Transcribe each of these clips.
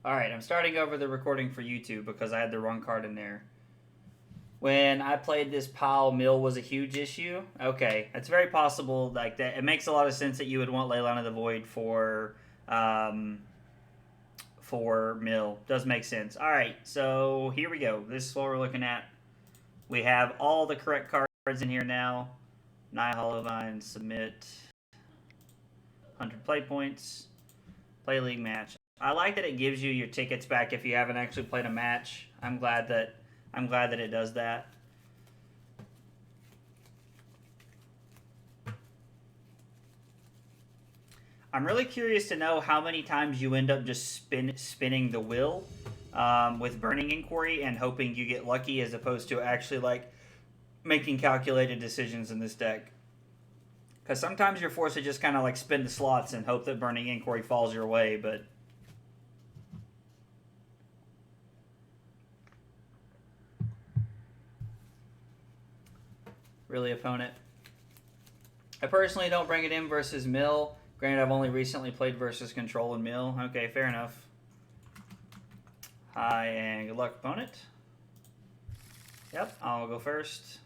Alright, I'm starting over the recording for YouTube because I had the wrong card in there. When I played this pile, mill was a huge issue. Okay, it's very possible like that. It makes a lot of sense that you would want Leyline of the Void for mill. Does make sense. Alright, so here we go. This is what we're looking at. We have all the correct cards in here now. Naya Hollowvine, submit. 100 play points. Play league match. I like that it gives you your tickets back if you haven't actually played a match. I'm glad that it does that. I'm really curious to know how many times you end up just spinning the wheel with Burning Inquiry and hoping you get lucky, as opposed to actually like making calculated decisions in this deck. Because sometimes you're forced to just kind of like spin the slots and hope that Burning Inquiry falls your way, but really, opponent. I personally don't bring it in versus mill. Granted, I've only recently played versus control and mill. Okay, fair enough. Hi, and good luck, opponent. Yep, I'll go first.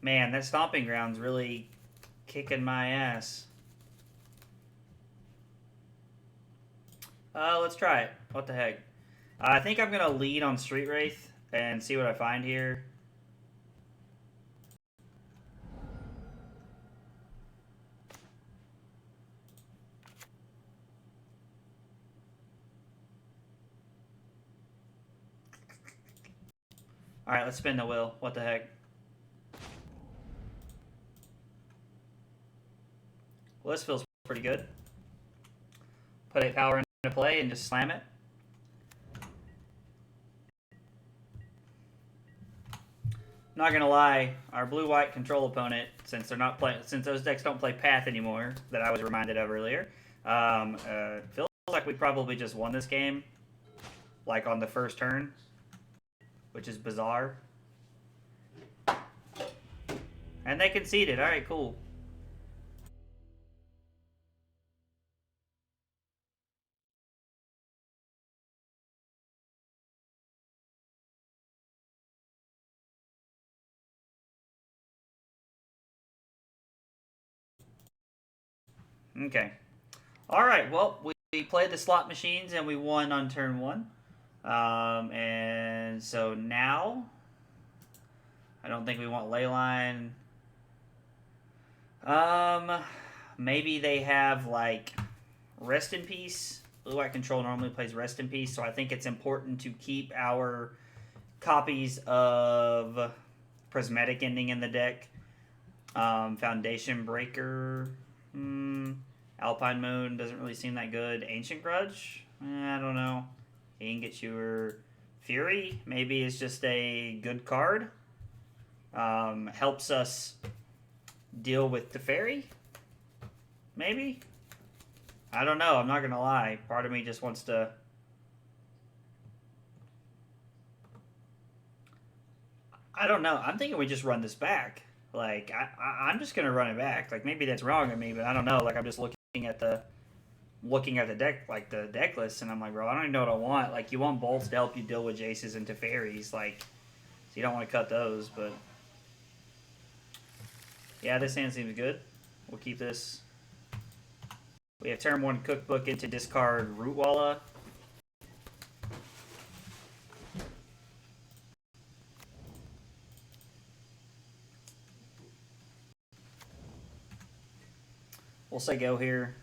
Man, that Stomping Ground's really kicking my ass. Let's try it. What the heck? I think I'm going to lead on Street Wraith and see what I find here. Alright, let's spin the wheel. What the heck? Well, this feels pretty good. Put 8 power into play and just slam it. Not gonna lie, our blue-white control opponent, since those decks don't play Path anymore, that I was reminded of earlier, feels like we probably just won this game, like on the first turn, which is bizarre. And they conceded. All right, cool. Okay. All right. Well, we played the slot machines and we won on turn 1. And so now, I don't think we want Leyline. Maybe they have like Rest in Peace. Blue-white control normally plays Rest in Peace, so I think it's important to keep our copies of Prismatic Ending in the deck. Foundation Breaker. Alpine Moon doesn't really seem that good. Ancient Grudge? I don't know. Ingot Chewer. Fury? Maybe it's just a good card. Helps us deal with Teferi? Maybe? I don't know. I'm not going to lie. Part of me just wants to... I don't know. I'm thinking we just run this back. Like, I'm just going to run it back. Like, maybe that's wrong of me, but I don't know. Like, I'm just looking at the deck, like the deck list, and I'm like, bro, I don't even know what I want. Like, you want bolts to help you deal with Jaces and Teferis, like, so you don't want to cut those, but yeah, this hand seems good. We'll keep this. We have turn 1 cookbook into discard Rootwalla. We'll say go here.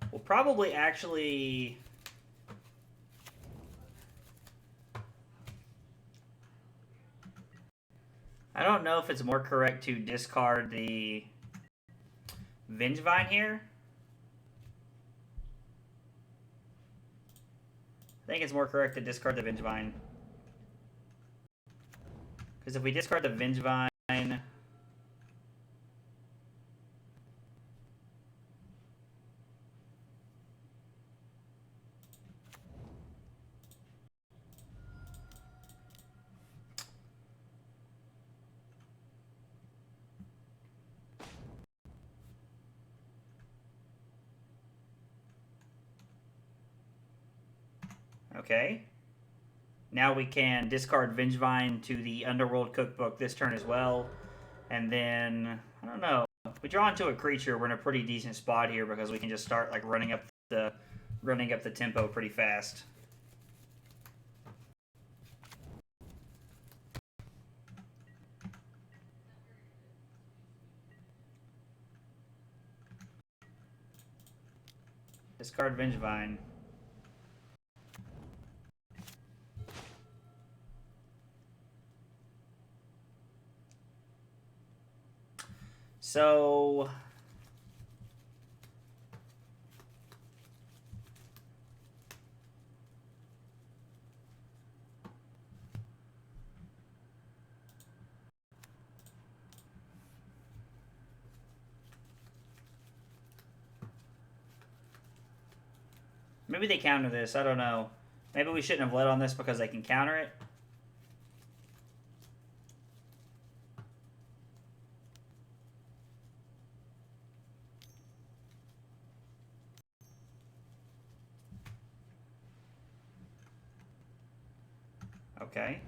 We'll probably actually... I don't know if it's more correct to discard the Vengevine here. I think it's more correct to discard the Vengevine. Because if we discard the Vengevine... Okay. Now we can discard Vengevine to the Underworld Cookbook this turn as well. And then, I don't know. If we draw into a creature, we're in a pretty decent spot here because we can just start like running up the tempo pretty fast. Discard Vengevine. So maybe they counter this. I don't know. Maybe we shouldn't have led on this because they can counter it. Okay.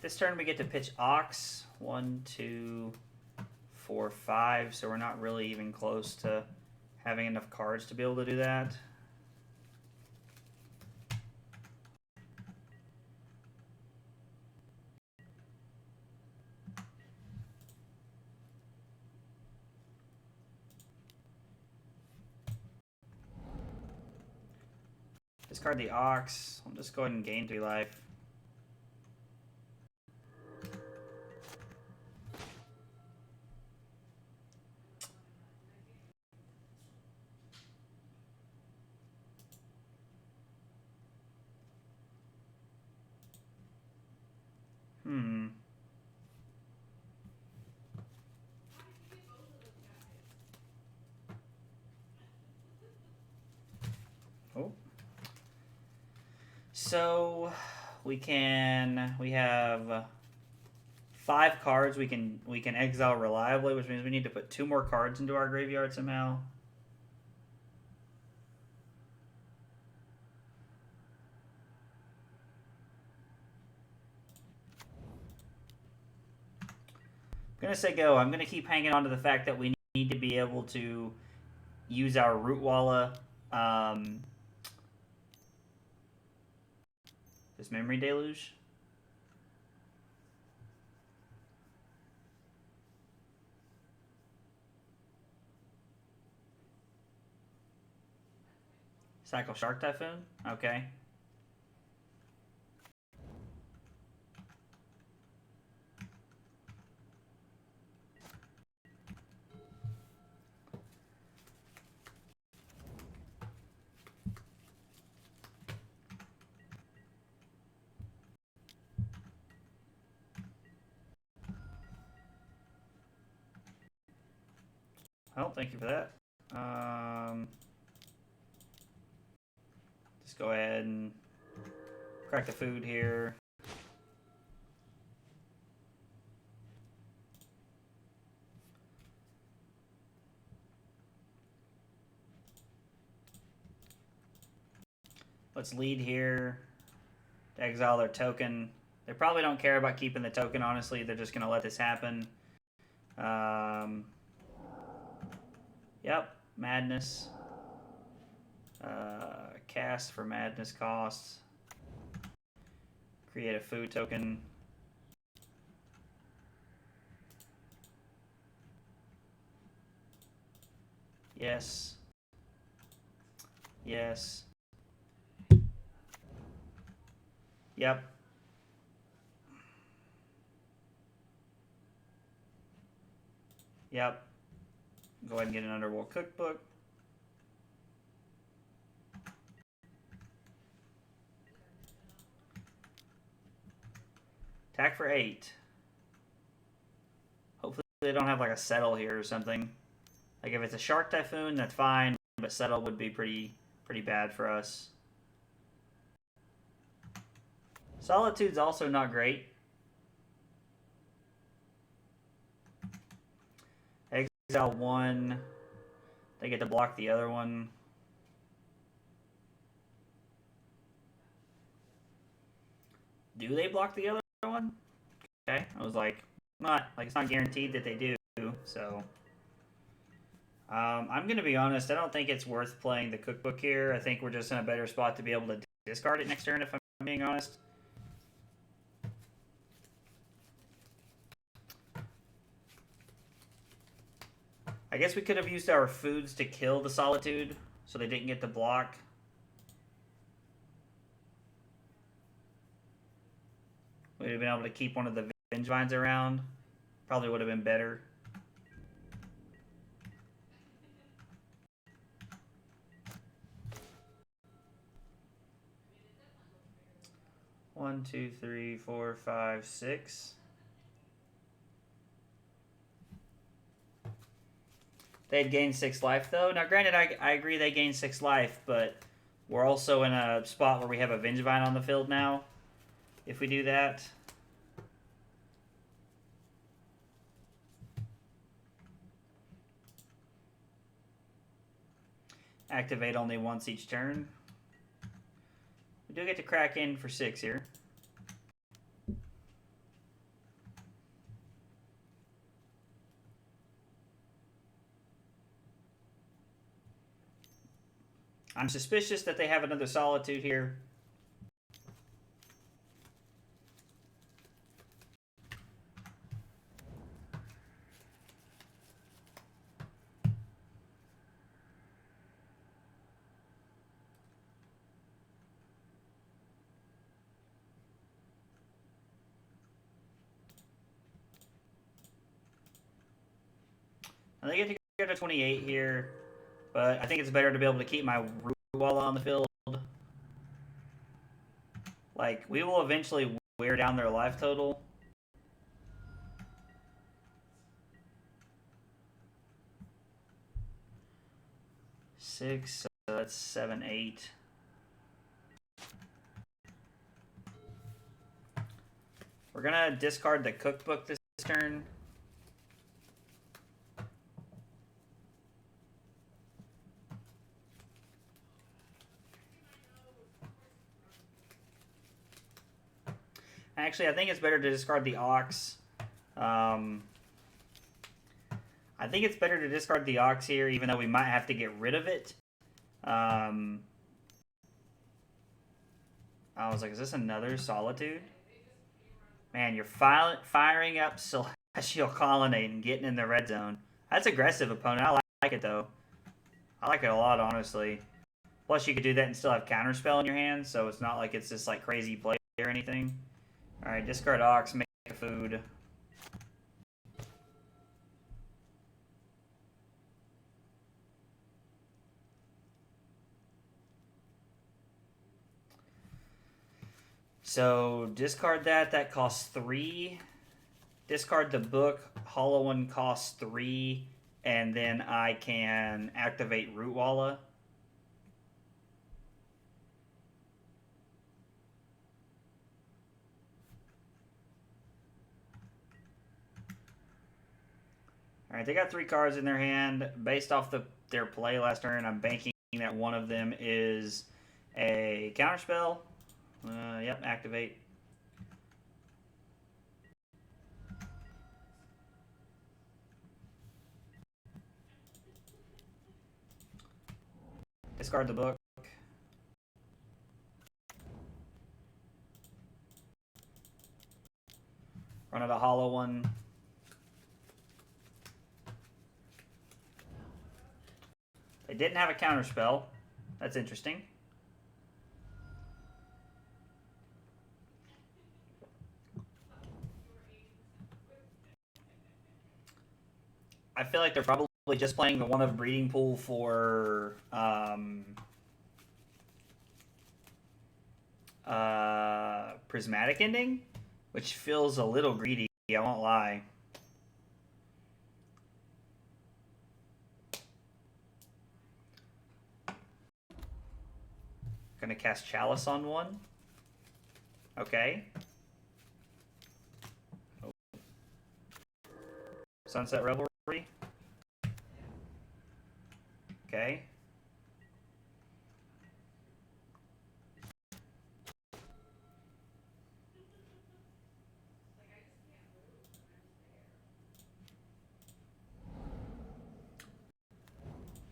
This turn we get to pitch Ox. 1, 2, 4, 5. So we're not really even close to having enough cards to be able to do that. Discard the Ox. I'll just go ahead and gain 3 life. Oh. So we have 5 cards we can exile reliably, which means we need to put 2 more cards into our graveyard somehow. I'm gonna say go. I'm gonna keep hanging on to the fact that we need to be able to use our Rootwalla. This Memory Deluge. Cycle Shark Typhoon? Okay. Well, thank you for that. Just go ahead and crack the food here. Let's lead here to exile their token. They probably don't care about keeping the token, honestly. They're just going to let this happen. Yep, Madness. Cast for Madness costs. Create a food token. Yes. Yes. Yep. Yep. Go ahead and get an Underworld Cookbook. Attack for 8. Hopefully they don't have like a settle here or something. Like if it's a Shark Typhoon, that's fine, but settle would be pretty bad for us. Solitude's also not great. Exile one. They get to block the other one. Do they block the other one? Okay, I was like, it's not guaranteed that they do. So, I'm gonna be honest. I don't think it's worth playing the cookbook here. I think we're just in a better spot to be able to discard it next turn. If I'm being honest. I guess we could have used our foods to kill the Solitude, so they didn't get the block. We'd have been able to keep one of the Vengevines around. Probably would have been better. One, two, three, four, five, six. They'd gain 6 life, though. Now, granted, I agree they gain 6 life, but we're also in a spot where we have a Vengevine on the field now, if we do that. Activate only once each turn. We do get to crack in for 6 here. I'm suspicious that they have another Solitude here. And they get to go to 28 here. But I think it's better to be able to keep my Rootwalla on the field. Like, we will eventually wear down their life total. Six, so that's 7, 8. We're gonna discard the cookbook this turn. Actually, I think it's better to discard the Ox. I think it's better to discard the Ox here, even though we might have to get rid of it. I was like, is this another Solitude? Man, you're firing up Celestial Colonnade and getting in the red zone. That's aggressive, opponent. I like it, though. I like it a lot, honestly. Plus, you could do that and still have Counterspell in your hand, so it's not like it's just like crazy play or anything. Alright, discard Ox, make a food. So, discard that. That costs 3. Discard the book. Hollow one costs 3. And then I can activate Rootwalla. Alright, they got 3 cards in their hand. Based off their play last turn, I'm banking that one of them is a Counterspell. Yep, activate. Discard the book. Run out a hollow one. They didn't have a Counterspell. That's interesting. I feel like they're probably just playing the one of Breeding Pool for Prismatic Ending, which feels a little greedy, I won't lie. Gonna cast Chalice on one. Okay. Oh. Sunset Revelry. Okay.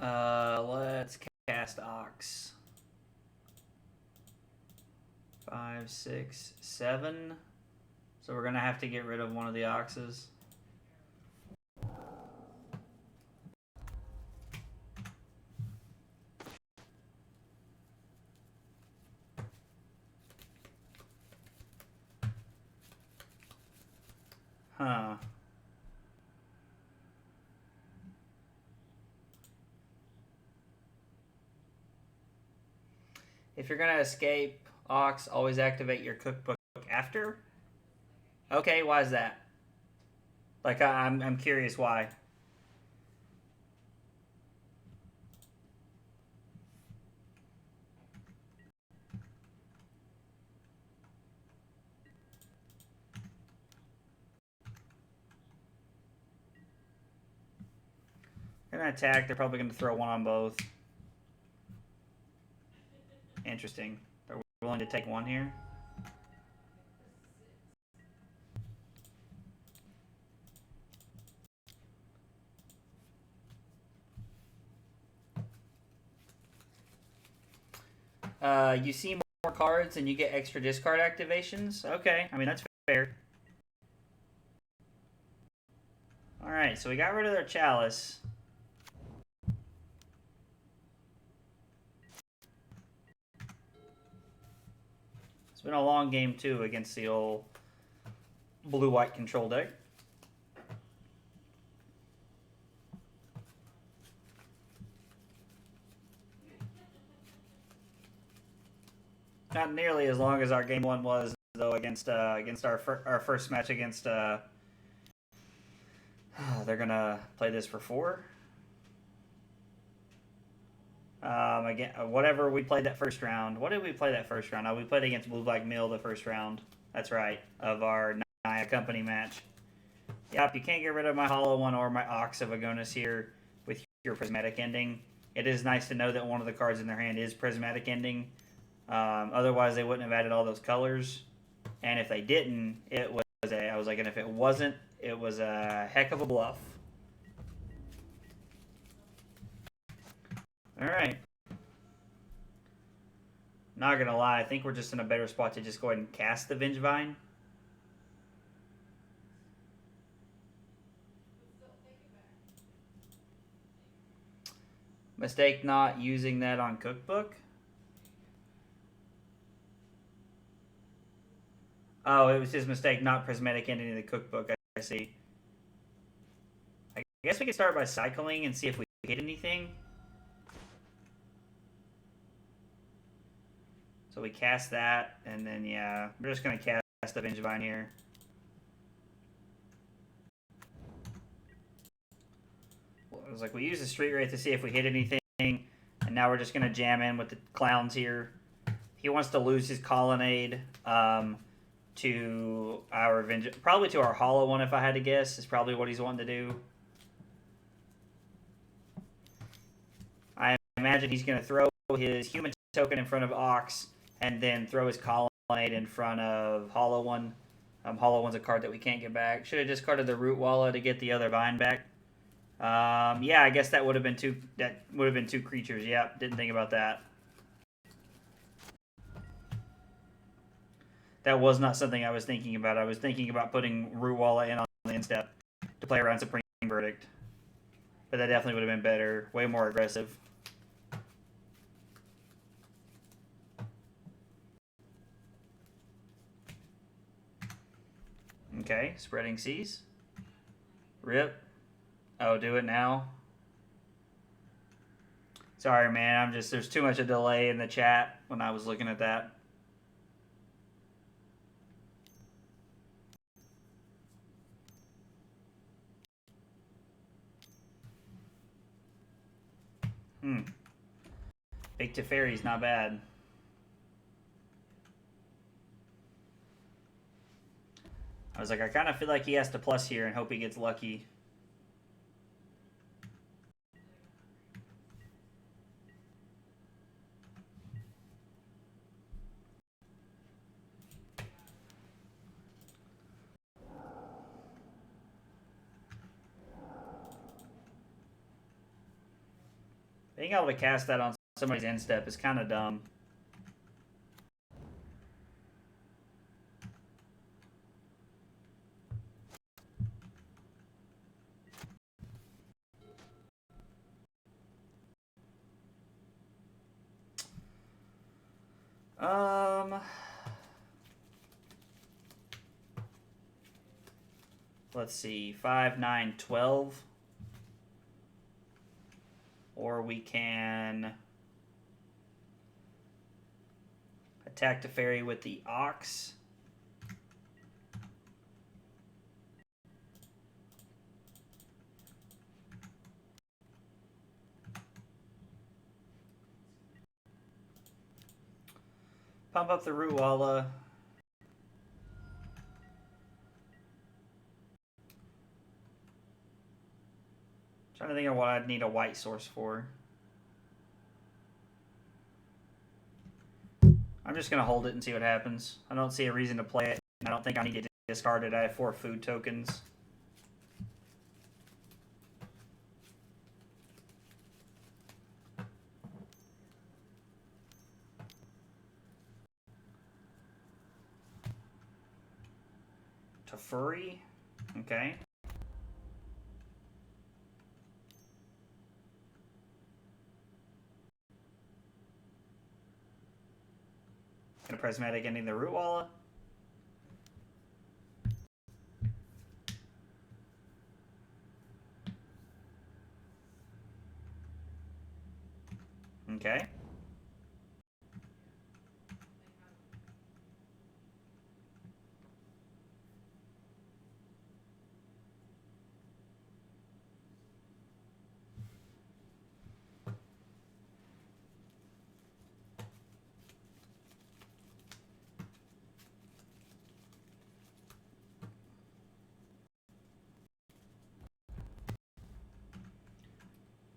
Let's cast Ox. 5, 6, 7. So we're gonna have to get rid of one of the Oxes. Huh. If you're gonna escape Ox, always activate your cookbook after. Okay, why is that? Like I'm curious why. Gonna attack. They're probably gonna throw one on both. Interesting. They're willing to take one here. You see more cards and you get extra discard activations. Okay, I mean that's fair. All right, so we got rid of their Chalice. It's been a long game too against the old blue-white control deck. Not nearly as long as our game one was, though, against our first match against. They're gonna play this for 4. Again, whatever we played that first round. What did we play that first round? Oh, we played against Blue Black Mill the first round. That's right, of our Naya company match. Yep, you can't get rid of my hollow one or my Ox of Agonas here with your Prismatic Ending. It is nice to know that one of the cards in their hand is Prismatic Ending. Otherwise, they wouldn't have added all those colors. And if they didn't, it was I was like, and if it wasn't, it was a heck of a bluff. All right. Not gonna lie, I think we're just in a better spot to just go ahead and cast the Vengevine. Mistake not using that on Cookbook. Oh, it was his mistake, not Prismatic Ending in the Cookbook. I see. I guess we could start by cycling and see if we hit anything. So we cast that, and then, yeah, we're just going to cast the Vengevine here. Well, it was like we use the Street Wraith to see if we hit anything, and now we're just going to jam in with the clowns here. He wants to lose his Colonnade to our probably to our hollow one, if I had to guess, is probably what he's wanting to do. I imagine he's going to throw his human token in front of Ox, and then throw his Colonnade in front of Hollow One. Hollow One's a card that we can't get back. Should have discarded the Rootwalla to get the other Vine back. Yeah, I guess that would have been two. That would have been 2 creatures. Yep, didn't think about that. That was not something I was thinking about. I was thinking about putting Rootwalla in on the end step to play around Supreme Verdict, but that definitely would have been better. Way more aggressive. Okay, Spreading Seas. Rip. Oh, do it now. Sorry, man. There's too much of a delay in the chat when I was looking at that. Big Teferi's not bad. I was like, I kind of feel like he has to plus here and hope he gets lucky. Being able to cast that on somebody's end step is kind of dumb. Let's see, 5, 9, 12. Or we can attack the fairy with the Ox. Pump up the Rootwalla. Trying to think of what I'd need a white source for. I'm just going to hold it and see what happens. I don't see a reason to play it. I don't think I need to discard it. I have 4 food tokens. Teferi. Okay. Gonna Prismatic Ending the Rootwalla. Okay.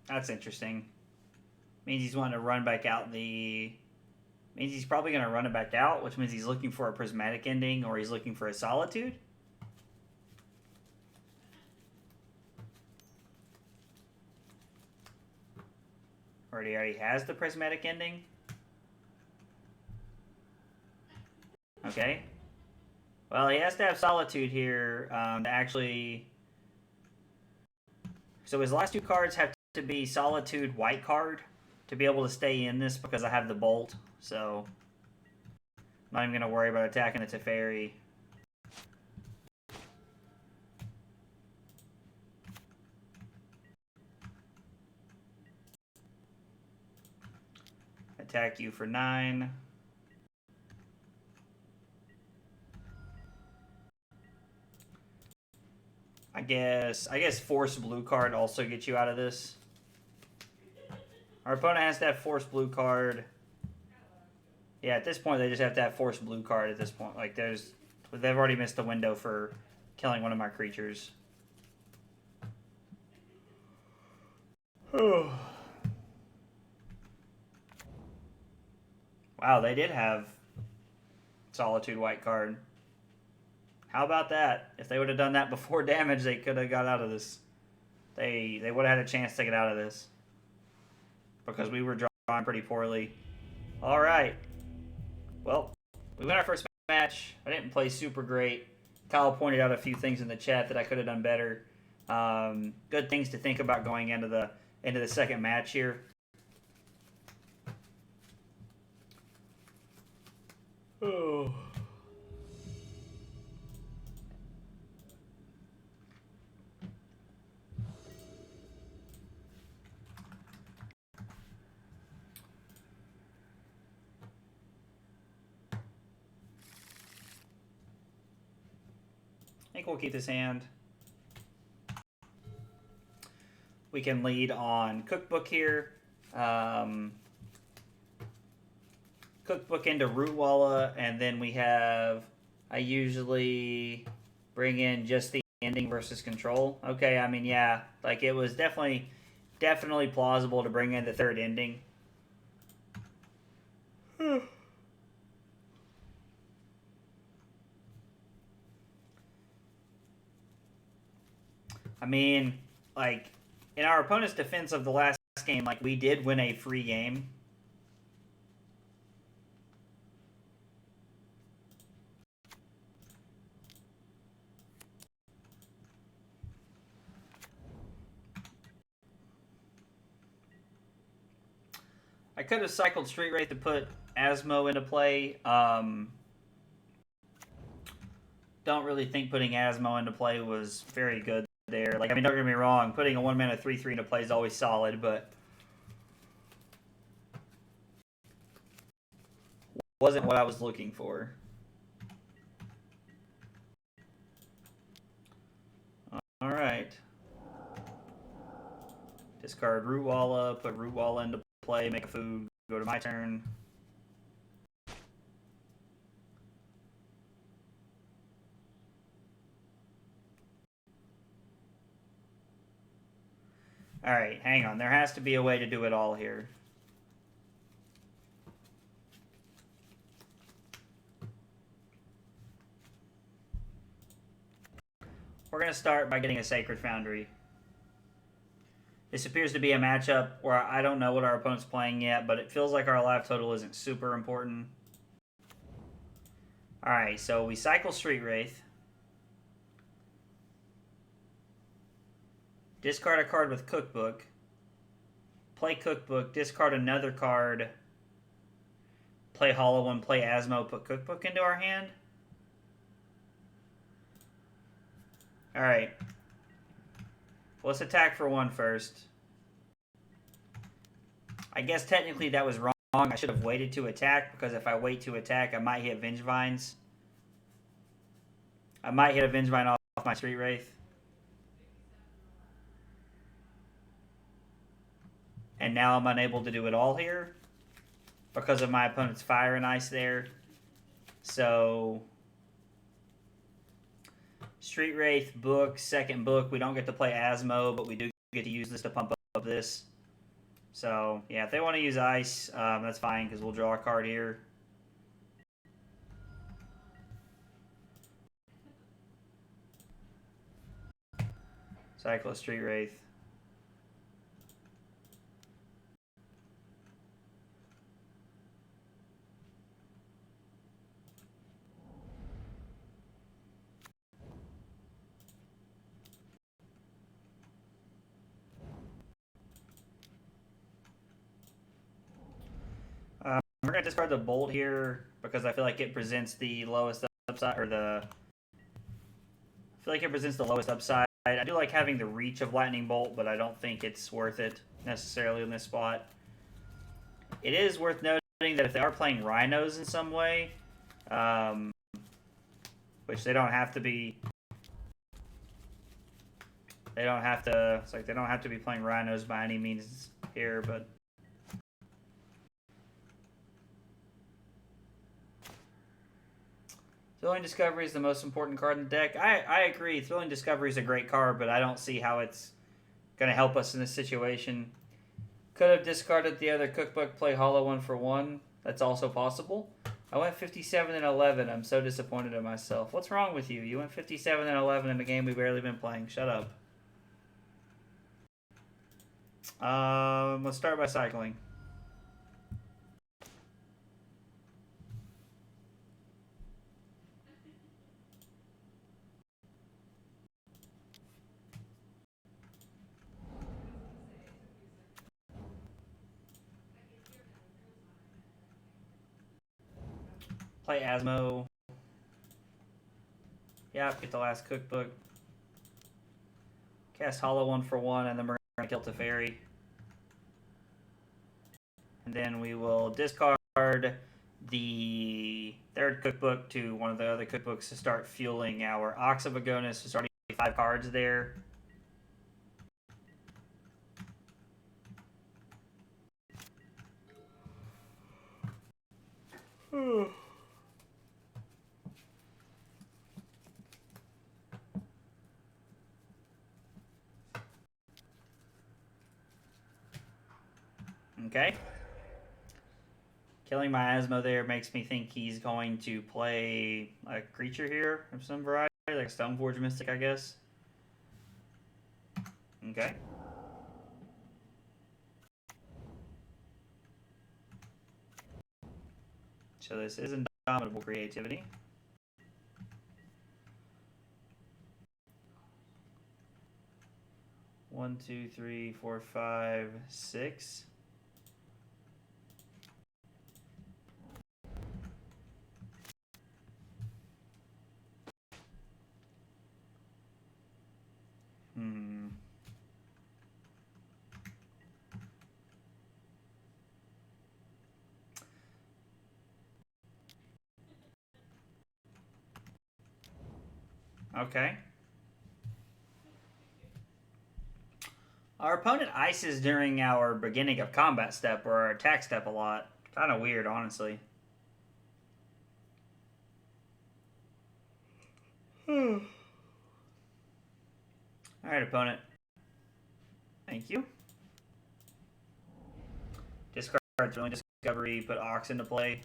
That's interesting. Means he's wanting to run back out the... Means he's probably going to run it back out, which means he's looking for a Prismatic Ending or he's looking for a Solitude. Or he already has the Prismatic Ending. Okay. Well, he has to have Solitude here to actually... So his last 2 cards have to be Solitude white card to be able to stay in this because I have the Bolt. So I'm not even going to worry about attacking the Teferi. Attack you for 9. I guess Force blue card also gets you out of this. Our opponent has to have Force blue card. Yeah, at this point they just have to have Force blue card at this point. Like they've already missed the window for killing one of my creatures. Oh. Wow, they did have Solitude white card. How about that? If they would have done that before damage, they could have got out of this. They would have had a chance to get out of this. Because we were drawing pretty poorly. Alright. Well, we win our first match. I didn't play super great. Kyle pointed out a few things in the chat that I could have done better. Good things to think about going into the second match here. Oh. I think we'll keep this hand. We can lead on Cookbook here. Cookbook into Rootwalla, and then we have... I usually bring in just the ending versus control. Okay, I mean, yeah, like it was definitely plausible to bring in the third ending. I mean, like, in our opponent's defense of the last game, like, we did win a free game. I could have cycled Street Wraith to put Asmo into play. Don't really think putting Asmo into play was very good there. Like, I mean, don't get me wrong, putting a 1-mana 3/3 into play is always solid, but wasn't what I was looking for. All right. Discard Rootwalla, put Rootwalla into play, make a food, go to my turn. Alright, hang on. There has to be a way to do it all here. We're going to start by getting a Sacred Foundry. This appears to be a matchup where I don't know what our opponent's playing yet, but it feels like our life total isn't super important. Alright, so we cycle Street Wraith. Discard a card with Cookbook. Play Cookbook, discard another card. Play Hollow One, play Asmo, put Cookbook into our hand. Alright. Let's attack for 1 first. I guess technically that was wrong. I should have waited to attack, because if I wait to attack, I might hit Vengevines. I might hit a Vengevine off my Street Wraith. And now I'm unable to do it all here because of my opponent's Fire and Ice there. So, Street Wraith, book, second book. We don't get to play Asmo, but we do get to use this to pump up this. So, yeah, if they want to use Ice, that's fine because we'll draw a card here. Cycle of Street Wraith. We're going to discard the Bolt here because I feel like it presents the lowest upside, or I feel like it presents the lowest upside. I do like having the reach of Lightning Bolt, but I don't think it's worth it necessarily in this spot. It is worth noting that if they are playing Rhinos in some way, which they don't have to be, they don't have to be playing Rhinos by any means here, but Thrilling Discovery is the most important card in the deck. I agree. Thrilling Discovery is a great card, but I don't see how it's going to help us in this situation. Could have discarded the other Cookbook, play Hollow One for 1. That's also possible. I went 57 and 11. I'm so disappointed in myself. What's wrong with you? You went 57 and 11 in a game we've barely been playing. Shut up. Let's start by cycling. Play Asmo. Yeah, get the last Cookbook. Cast Hollow One for 1, and then we're going to kill Teferi. And then we will discard the third Cookbook to one of the other Cookbooks to start fueling our Ox of Agonas. There's already 5 cards there. Okay. Killing my Asmo there makes me think he's going to play a creature here of some variety, like a Stoneforge Mystic, I guess. Okay. So this is Indomitable Creativity. One, two, three, four, five, six. Okay. Our opponent ices during our beginning of combat step or our attack step a lot. Kind of weird, honestly. Alright, opponent. Thank you. Discard Thrilling Discovery, put Ox into play.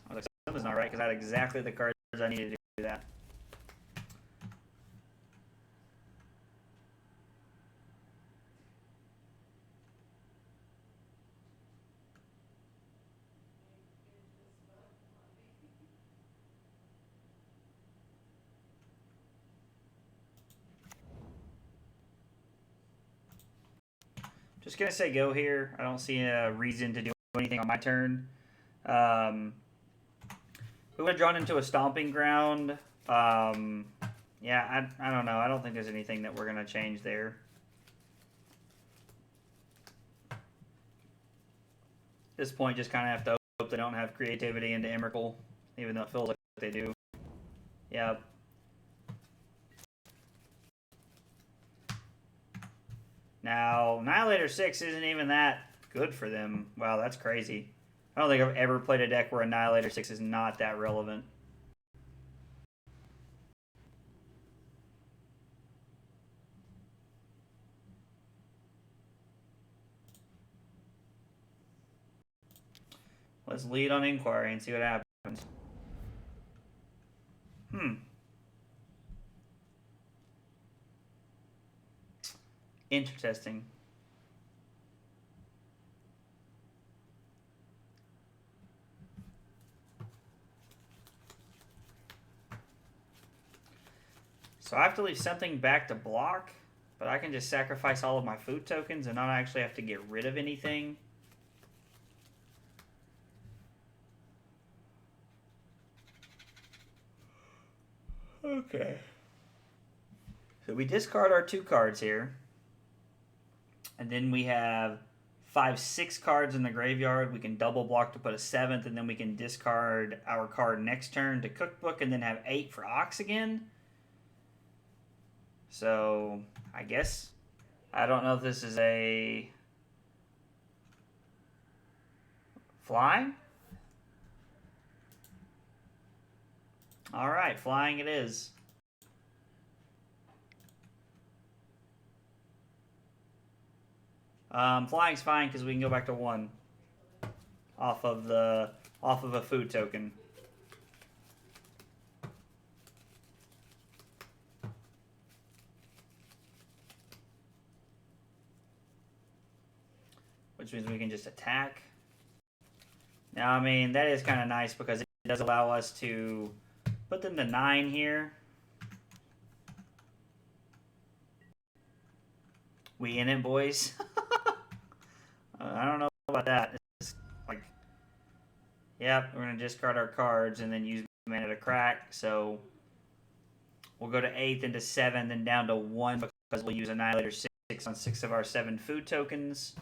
I was like, something's not right because I had exactly the cards I needed to do that. Just going to say go here. I don't see a reason to do anything on my turn. Who would have drawn into a Stomping Ground? Yeah, I don't know. I don't think there's anything that we're going to change there. At this point, just kind of have to hope they don't have creativity into Emrakul, even though it feels like they do. Yep. Now, Annihilator 6 isn't even that good for them. Wow, that's crazy. I don't think I've ever played a deck where Annihilator 6 is not that relevant. Let's lead on Inquiry and see what happens. Interesting. So I have to leave something back to block, but I can just sacrifice all of my food tokens and not actually have to get rid of anything. Okay. So we discard our 2 cards here. And then we have 5, 6 cards in the graveyard. We can double block to put a 7th, and then we can discard our card next turn to Cookbook, and then have 8 for Ox again. So, I guess. I don't know if this is a flying. Alright, flying it is. Flying's fine because we can go back to 1 off of a food token. Which means we can just attack. Now, I mean, that is kind of nice because it does allow us to put them to 9 here. We in it, boys. I don't know about that. It's like, yep, we're going to discard our cards and then use mana to crack. So we'll go to 8th into 7, then down to 1 because we'll use Annihilator 6 on 6 of our 7 food tokens.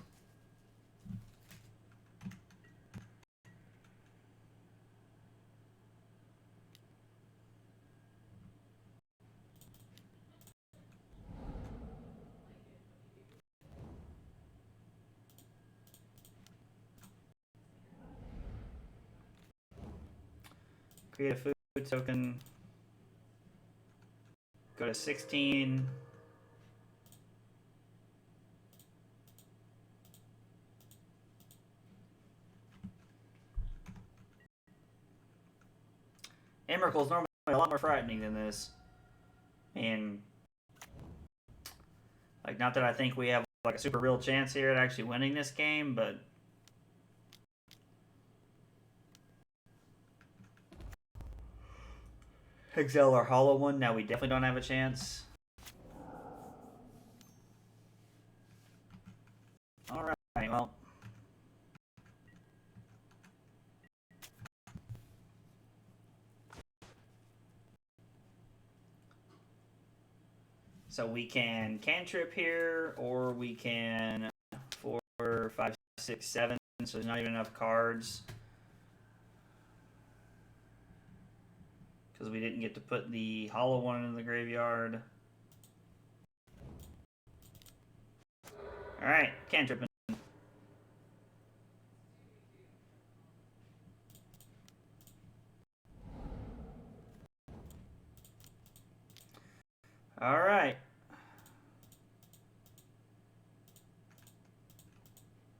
Create a food token. Go to 16. Emrakul's normally a lot more frightening than this. And, like, not that I think we have, like, a super real chance here at actually winning this game, but... Exile our hollow one. Now we definitely don't have a chance. Alright, well... So we can cantrip here, or we can 4, 5, 6, 7. So there's not even enough cards. Because we didn't get to put the hollow one in the graveyard. Alright, cantripping. Alright.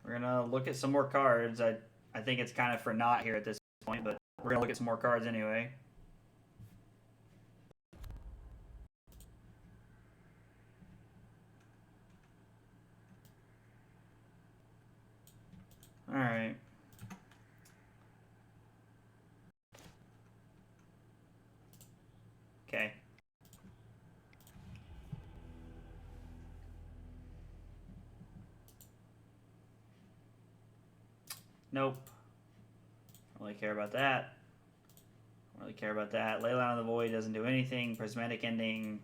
We're going to look at some more cards. I think it's kind of for naught here at this point, but we're going to look at some more cards anyway. Alright. Okay. Nope. Don't really care about that. Don't really care about that. Leyline of the Void doesn't do anything. Prismatic Ending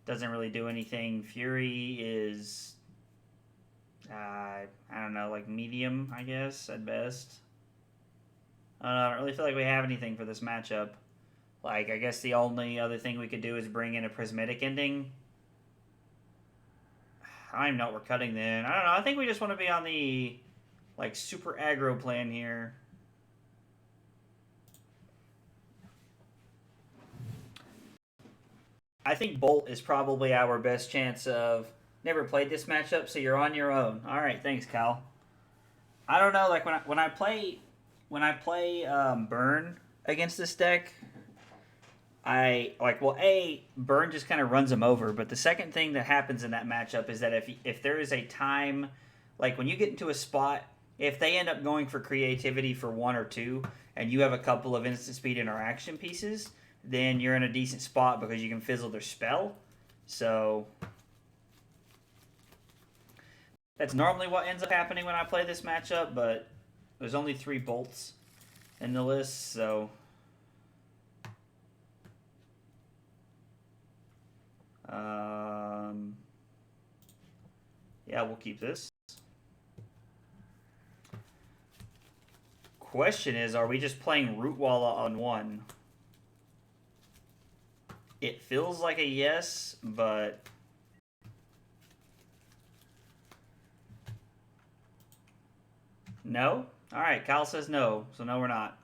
doesn't really do anything. Fury is... I don't know, like medium, I guess, at best. I don't really feel like we have anything for this matchup. Like, I guess the only other thing we could do is bring in a Prismatic Ending. I don't even know what we're cutting then. I don't know. I think we just want to be on the, like, super aggro plan here. I think Bolt is probably our best chance of... Never played this matchup, so you're on your own. All right, thanks, Cal. I don't know, like when I play Burn against this deck, Burn just kind of runs them over. But the second thing that happens in that matchup is that if there is a time, like when you get into a spot, if they end up going for creativity for 1 or 2, and you have a couple of instant speed interaction pieces, then you're in a decent spot because you can fizzle their spell. So that's normally what ends up happening when I play this matchup, but there's only 3 bolts in the list, so... yeah, we'll keep this. Question is, are we just playing Rootwalla on 1? It feels like a yes, but... No? Alright, Kyle says no, so no we're not.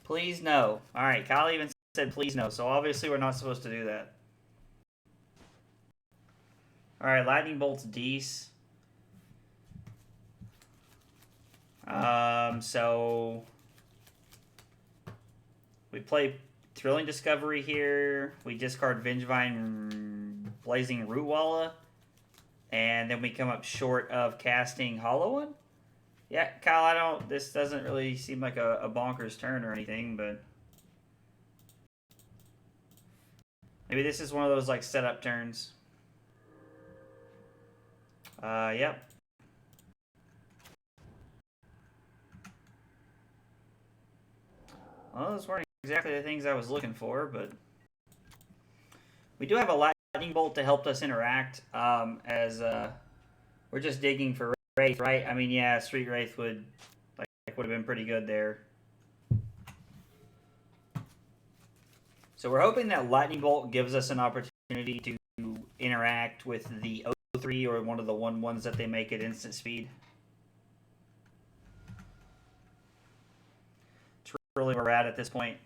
Please no. Alright, Kyle even said please no, so obviously we're not supposed to do that. Alright, Lightning Bolt's Deece. So... we play Thrilling Discovery here. We discard Vengevine, Blazing Rootwalla. And then we come up short of casting Hollow One. Yeah, Kyle, this doesn't really seem like a bonkers turn or anything, but... maybe this is one of those, like, setup turns. Yep. Well, those weren't exactly the things I was looking for, but... we do have a Lightning Bolt to help us interact, as we're just digging for Wraith, right? I mean, yeah, Street Wraith would have been pretty good there. So we're hoping that Lightning Bolt gives us an opportunity to interact with the 0-3 or one of the 1-1s that they make at instant speed. really where we're at this point.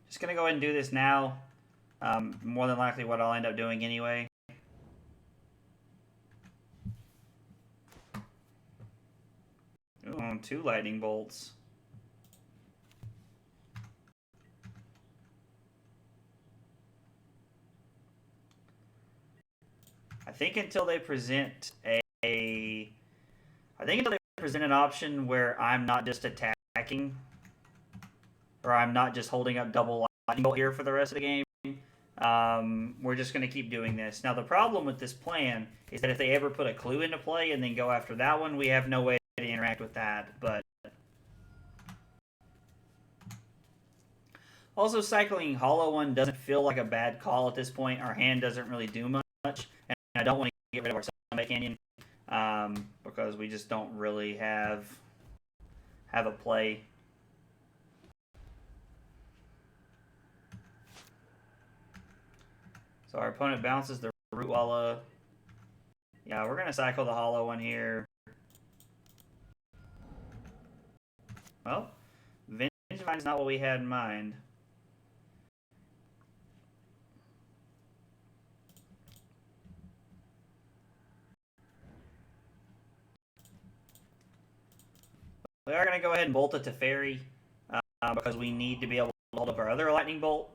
Just going to go ahead and do this now. More than likely what I'll end up doing anyway. Ooh, 2 lightning bolts. I think until they present an option where I'm not just attacking, or I'm not just holding up double lightning bolt here for the rest of the game, we're just going to keep doing this. Now the problem with this plan is that if they ever put a clue into play and then go after that one, we have no way to interact with that. But also, cycling Hollow One doesn't feel like a bad call at this point. Our hand doesn't really do much, and I don't want to get rid of our Sunbaked Canyon because we just don't really have a play. So our opponent bounces the Rootwalla. Yeah, we're going to cycle the Hollow One here. Well, Vengevine is not what we had in mind. We are going to go ahead and bolt it to Fairy because we need to be able to hold up our other lightning bolt.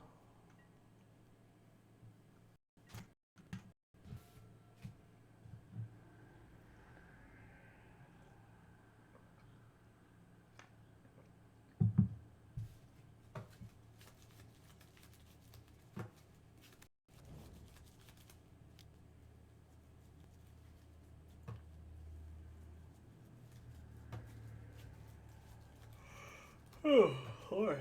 Oh, Lord.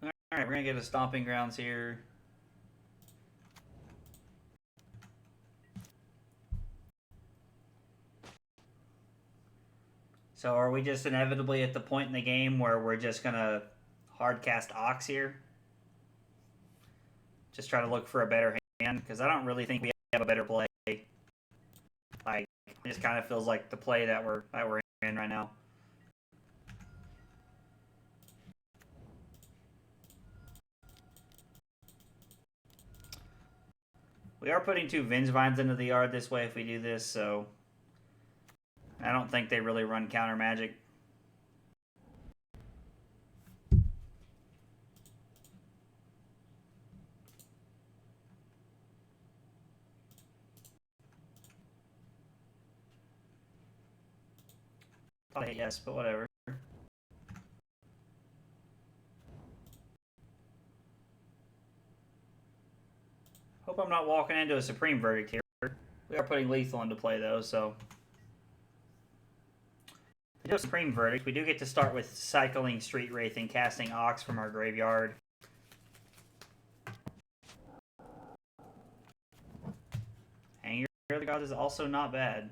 Alright, we're going to get a Stomping Grounds here. So are we just inevitably at the point in the game where we're just going to hard cast Ox here? Just try to look for a better hand, because I don't really think we have a better play. Like, it just kind of feels like the play that we're in right now. We are putting 2 Vengevines into the yard this way if we do this, so I don't think they really run counter magic. Thought I hit yes, but whatever. Hope I'm not walking into a Supreme Verdict here. We are putting lethal into play though, so if we do a Supreme Verdict, we do get to start with cycling Street Wraith and casting Ox from our graveyard. Anger of the Gods is also not bad.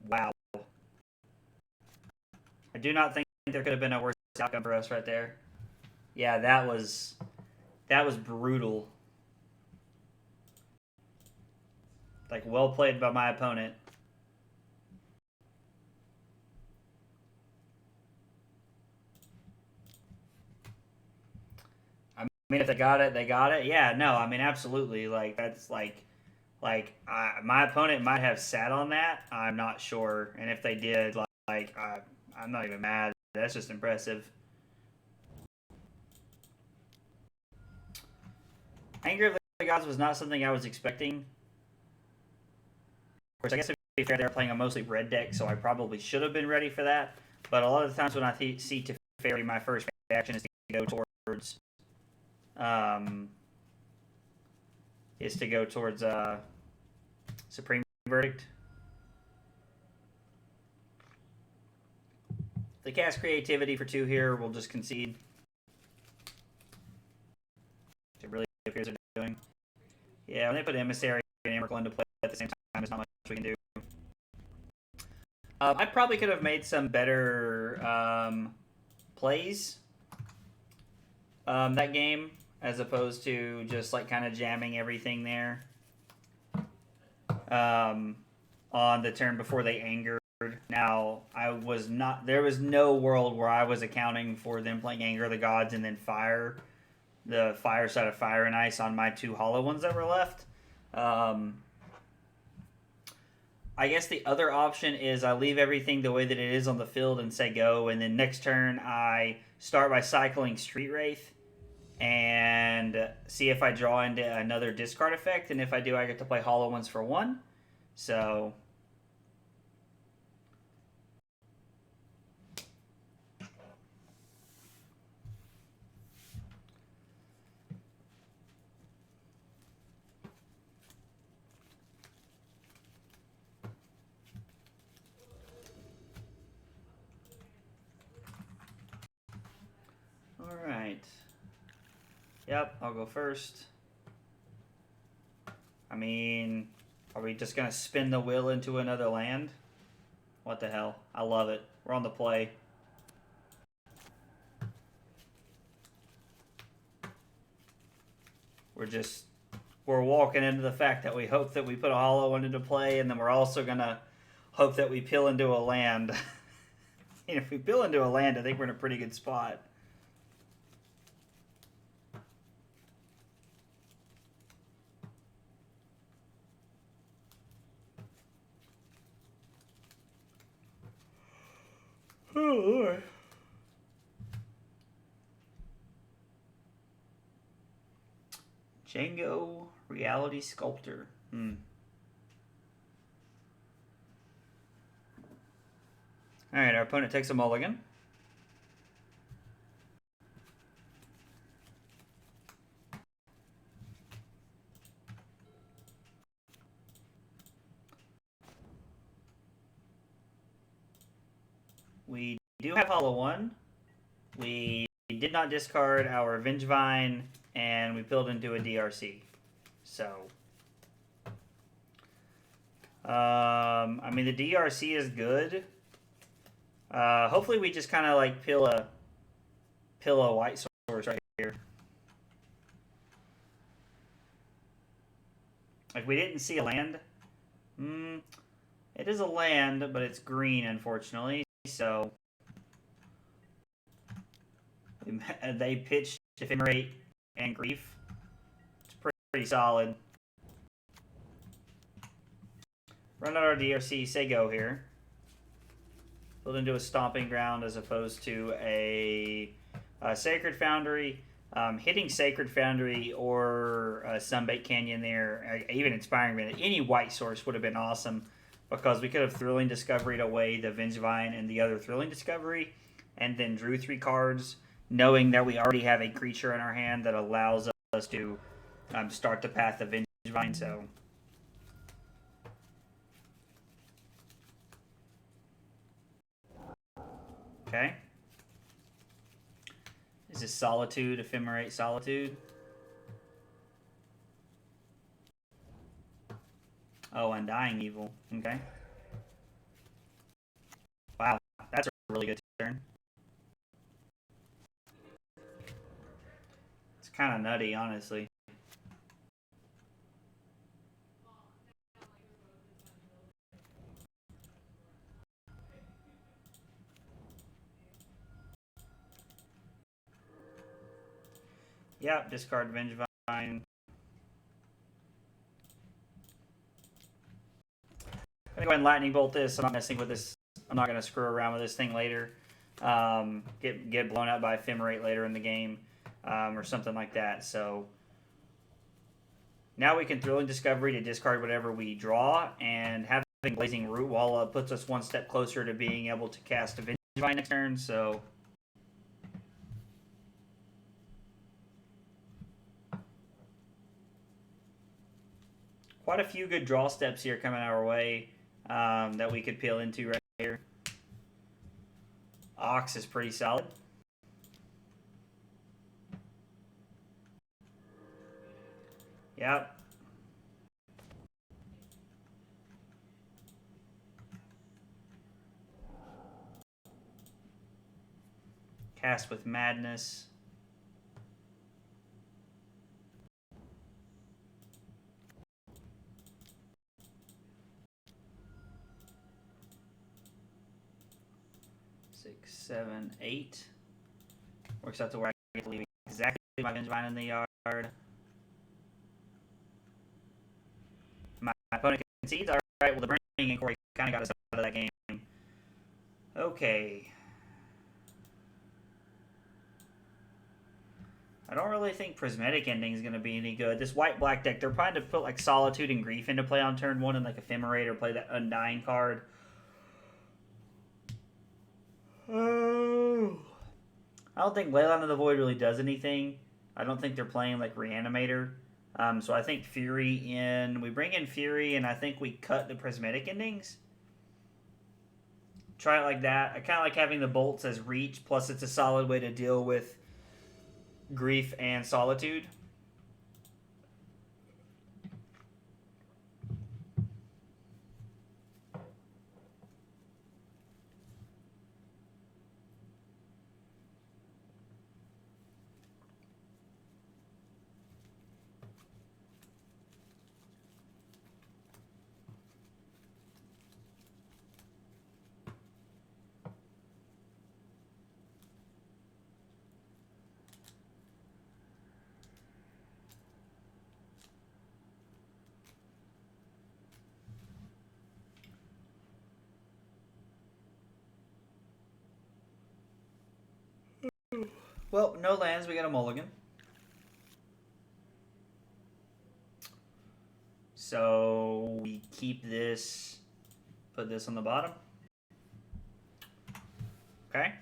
Wow. I do not think there could have been a worse outcome for us right there. Yeah, that was brutal. Like, well played by my opponent. I mean, if they got it, they got it. Yeah, no, I mean, absolutely. Like, that's like my opponent might have sat on that. I'm not sure. And if they did, I'm not even mad. That's just impressive. Anger of the Gods was not something I was expecting. Of course, I guess to be fair, they're playing a mostly red deck, so I probably should have been ready for that. But a lot of the times when I see Teferi, my first reaction is to go towards Supreme Verdict. They cast Creativity for 2 here. We'll just concede. It really appears they're doing. Yeah, when they put Emissary and Emrakul into play at the same time, there's not much we can do. I probably could have made some better plays that game, as opposed to just like kind of jamming everything there on the turn before they angered. Now, there was no world where I was accounting for them playing Anger of the Gods and then the fire side of Fire and Ice on my 2 hollow ones that were left. I guess the other option is I leave everything the way that it is on the field and say go, and then next turn I start by cycling Street Wraith and see if I draw into another discard effect, and if I do, I get to play hollow ones for 1. So alright. Yep, I'll go first. I mean, are we just going to spin the wheel into another land? What the hell? I love it. We're on the play. We're walking into the fact that we hope that we put a hollow one into play, and then we're also going to hope that we peel into a land. And if we peel into a land, I think we're in a pretty good spot. Oh, Lord. Django Reality Sculptor. Alright, our opponent takes a mulligan. We do have hollow 1. We did not discard our Vengevine, and we peeled into a DRC. So, I mean, the DRC is good. Hopefully we just kind of like peel a white source right here. Like, we didn't see a land. It is a land, but it's green, unfortunately. So they pitched Ephemerate and Grief. It's pretty solid. Run out our DRC, say go here. Build into a Stomping Ground as opposed to a Sacred Foundry. Hitting Sacred Foundry or Sunbaked Canyon there, even Inspiring Vantage, any white source would have been awesome, because we could have Thrilling Discovery'd away the Vengevine and the other Thrilling Discovery, and then drew 3 cards, knowing that we already have a creature in our hand that allows us to start the path of Vengevine. So okay. Is this Solitude, Ephemerate Solitude? Oh, Undying Evil. Okay. Wow, that's a really good turn. It's kind of nutty, honestly. Yep, discard Vengevine. I'm gonna go ahead and lightning bolt this. I'm not messing with this. I'm not gonna screw around with this thing later. Get blown out by Ephemerate later in the game, or something like that. So now we can Thrilling Discovery to discard whatever we draw, and having Blazing Rootwalla puts us one step closer to being able to cast a Vengevine next turn. So quite a few good draw steps here coming our way that we could peel into right here. Ox is pretty solid. Yep. Cast with Madness. Six, 7, 8. Works out to where I get to leave exactly my Vengevine in the yard. My opponent concedes. All right, well, the Burning Inquiry kind of got us out of that game. Okay. I don't really think Prismatic Ending is going to be any good. This white-black deck, they're trying to put like Solitude and Grief into play on turn 1 and like Ephemerate or play that Undying card. Oh. I don't think Leyline of the Void really does anything. I don't think they're playing like Reanimator. So I think Fury in... We bring in Fury and I think we cut the Prismatic Endings. Try it like that. I kind of like having the bolts as reach, plus it's a solid way to deal with Grief and Solitude. Well, no lands, we got a mulligan. So we keep this, put this on the bottom. Okay.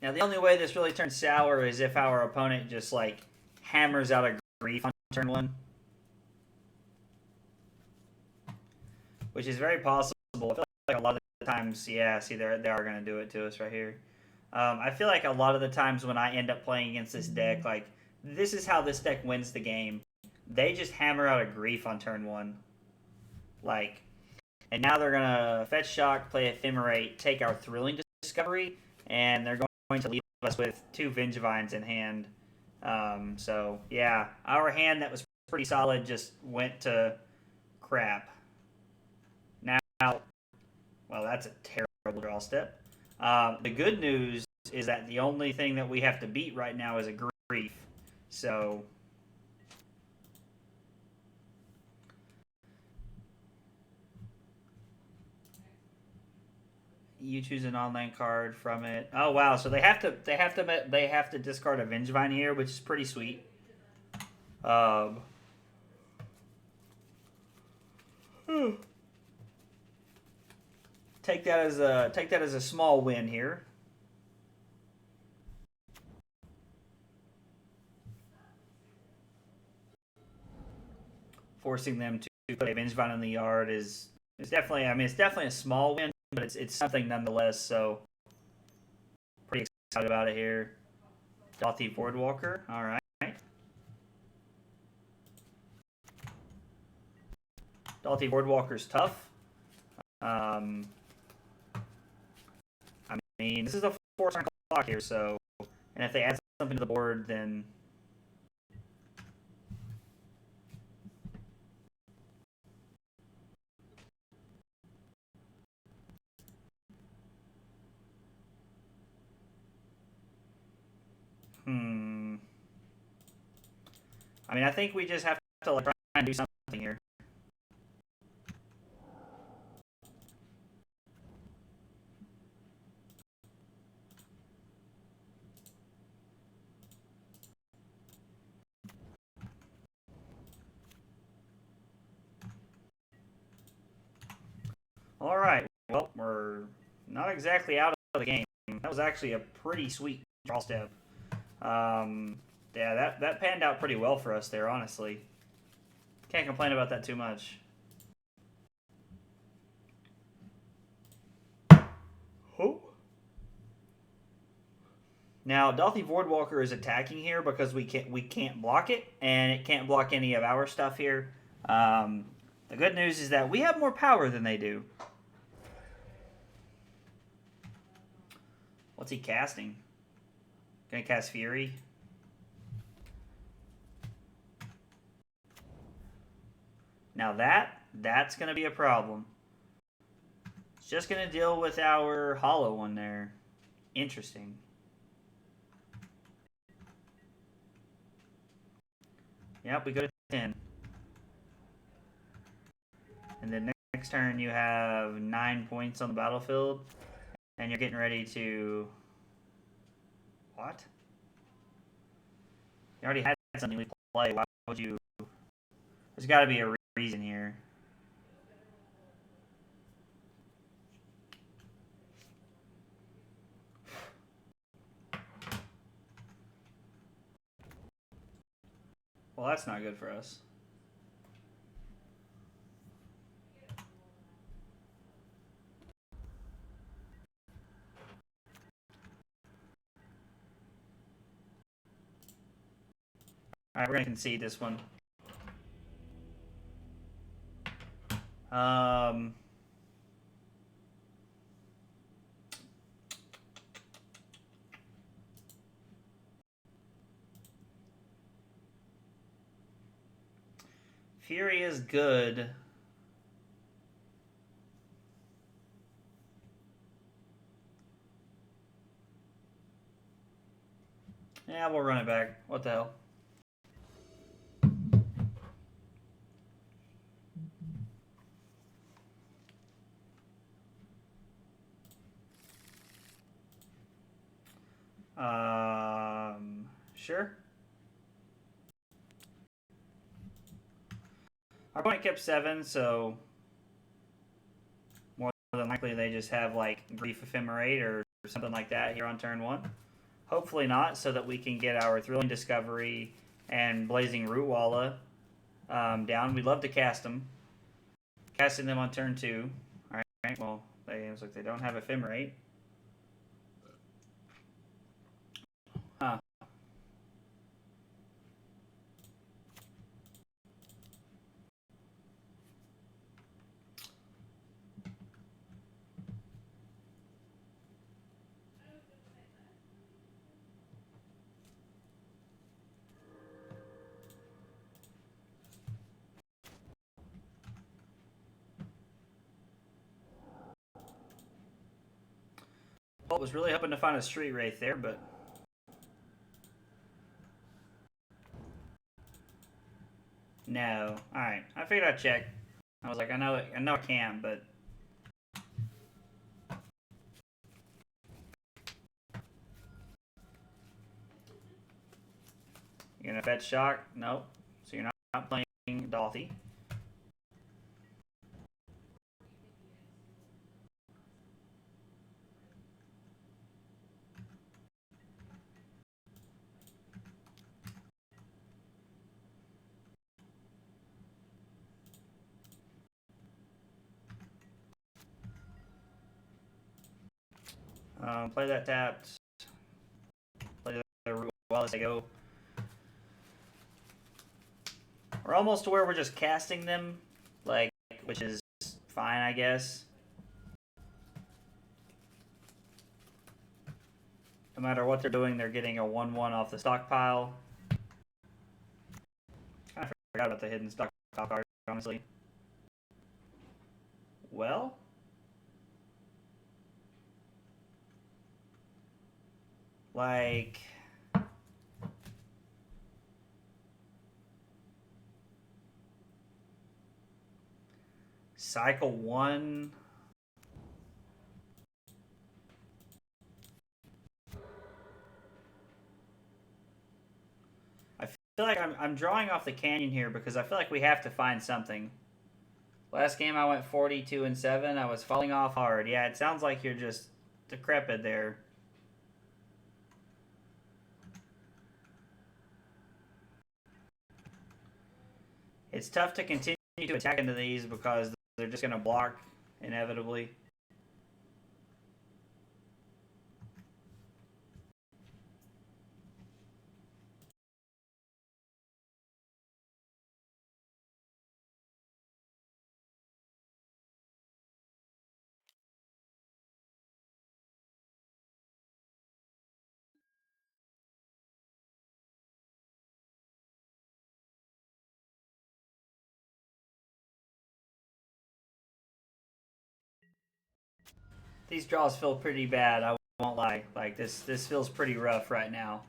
Now the only way this really turns sour is if our opponent just like hammers out a Grief on turn 1. Which is very possible. I feel like a lot of the times, yeah, see, they are going to do it to us right here. I feel like a lot of the times when I end up playing against this deck, like, this is how this deck wins the game. They just hammer out a Grief on turn 1. Like, and now they're going to Fetch Shock, play Ephemerate, take our Thrilling Discovery, and they're going to leave us with 2 Vengevines in hand. So, yeah, our hand that was pretty solid just went to crap. Now, well, that's a terrible draw step. The good news is that the only thing that we have to beat right now is a Grief. So you choose an online card from it. Oh wow! So they have to discard a Vengevine here, which is pretty sweet. Take that as a small win here. Forcing them to put a Vengevine in the yard is definitely, I mean, it's definitely a small win, but it's something nonetheless. So pretty excited about it here. Dothy Boardwalker, all right. Dothy Boardwalker's tough. I mean, this is a 4-turn clock here, so, and if they add something to the board, then I mean, I think we just have to like try and do something here. All right. Well, we're not exactly out of the game. That was actually a pretty sweet draw step. Yeah, that panned out pretty well for us there, honestly. Can't complain about that too much. Oh. Now, Dalthy Voidwalker is attacking here because we can't block it, and it can't block any of our stuff here. The good news is that we have more power than they do. What's he casting? Gonna cast Fury. Now that's gonna be a problem. It's just gonna deal with our hollow one there. Interesting. Yep, we go to 10. And then next turn you have 9 points on the battlefield. And you're getting ready to... What? You already had something we play. Why would you... There's got to be a reason here. Well, that's not good for us. Alright, we're going to concede this one. Fury is good. Yeah, we'll run it back. What the hell? Sure. Our opponent kept 7, so more than likely they just have like Grief Ephemerate or something like that here on turn 1. Hopefully not, so that we can get our Thrilling Discovery and Blazing Rootwalla down. We'd love to cast them. Casting them on turn 2. Alright, well, it looks like they don't have Ephemerate. Huh. Well, was really hoping to find a Street Wraith there, but no. All right, I figured I'd check. I was like, I know I can, but you're gonna fetch shock? Nope. So you're not playing Dalthy. Play that tapped. Play the root while as I go. We're almost to where we're just casting them, like, which is fine, I guess. No matter what they're doing, they're getting a 1/1 off the stockpile. I forgot about the hidden stockpile card, honestly. Well, like, cycle 1. I feel like I'm drawing off the canyon here because I feel like we have to find something. Last game I went 42-7. I was falling off hard. Yeah, it sounds like you're just decrepit there. It's tough to continue to attack into these because they're just going to block inevitably. These draws feel pretty bad, I won't lie. Like, this feels pretty rough right now.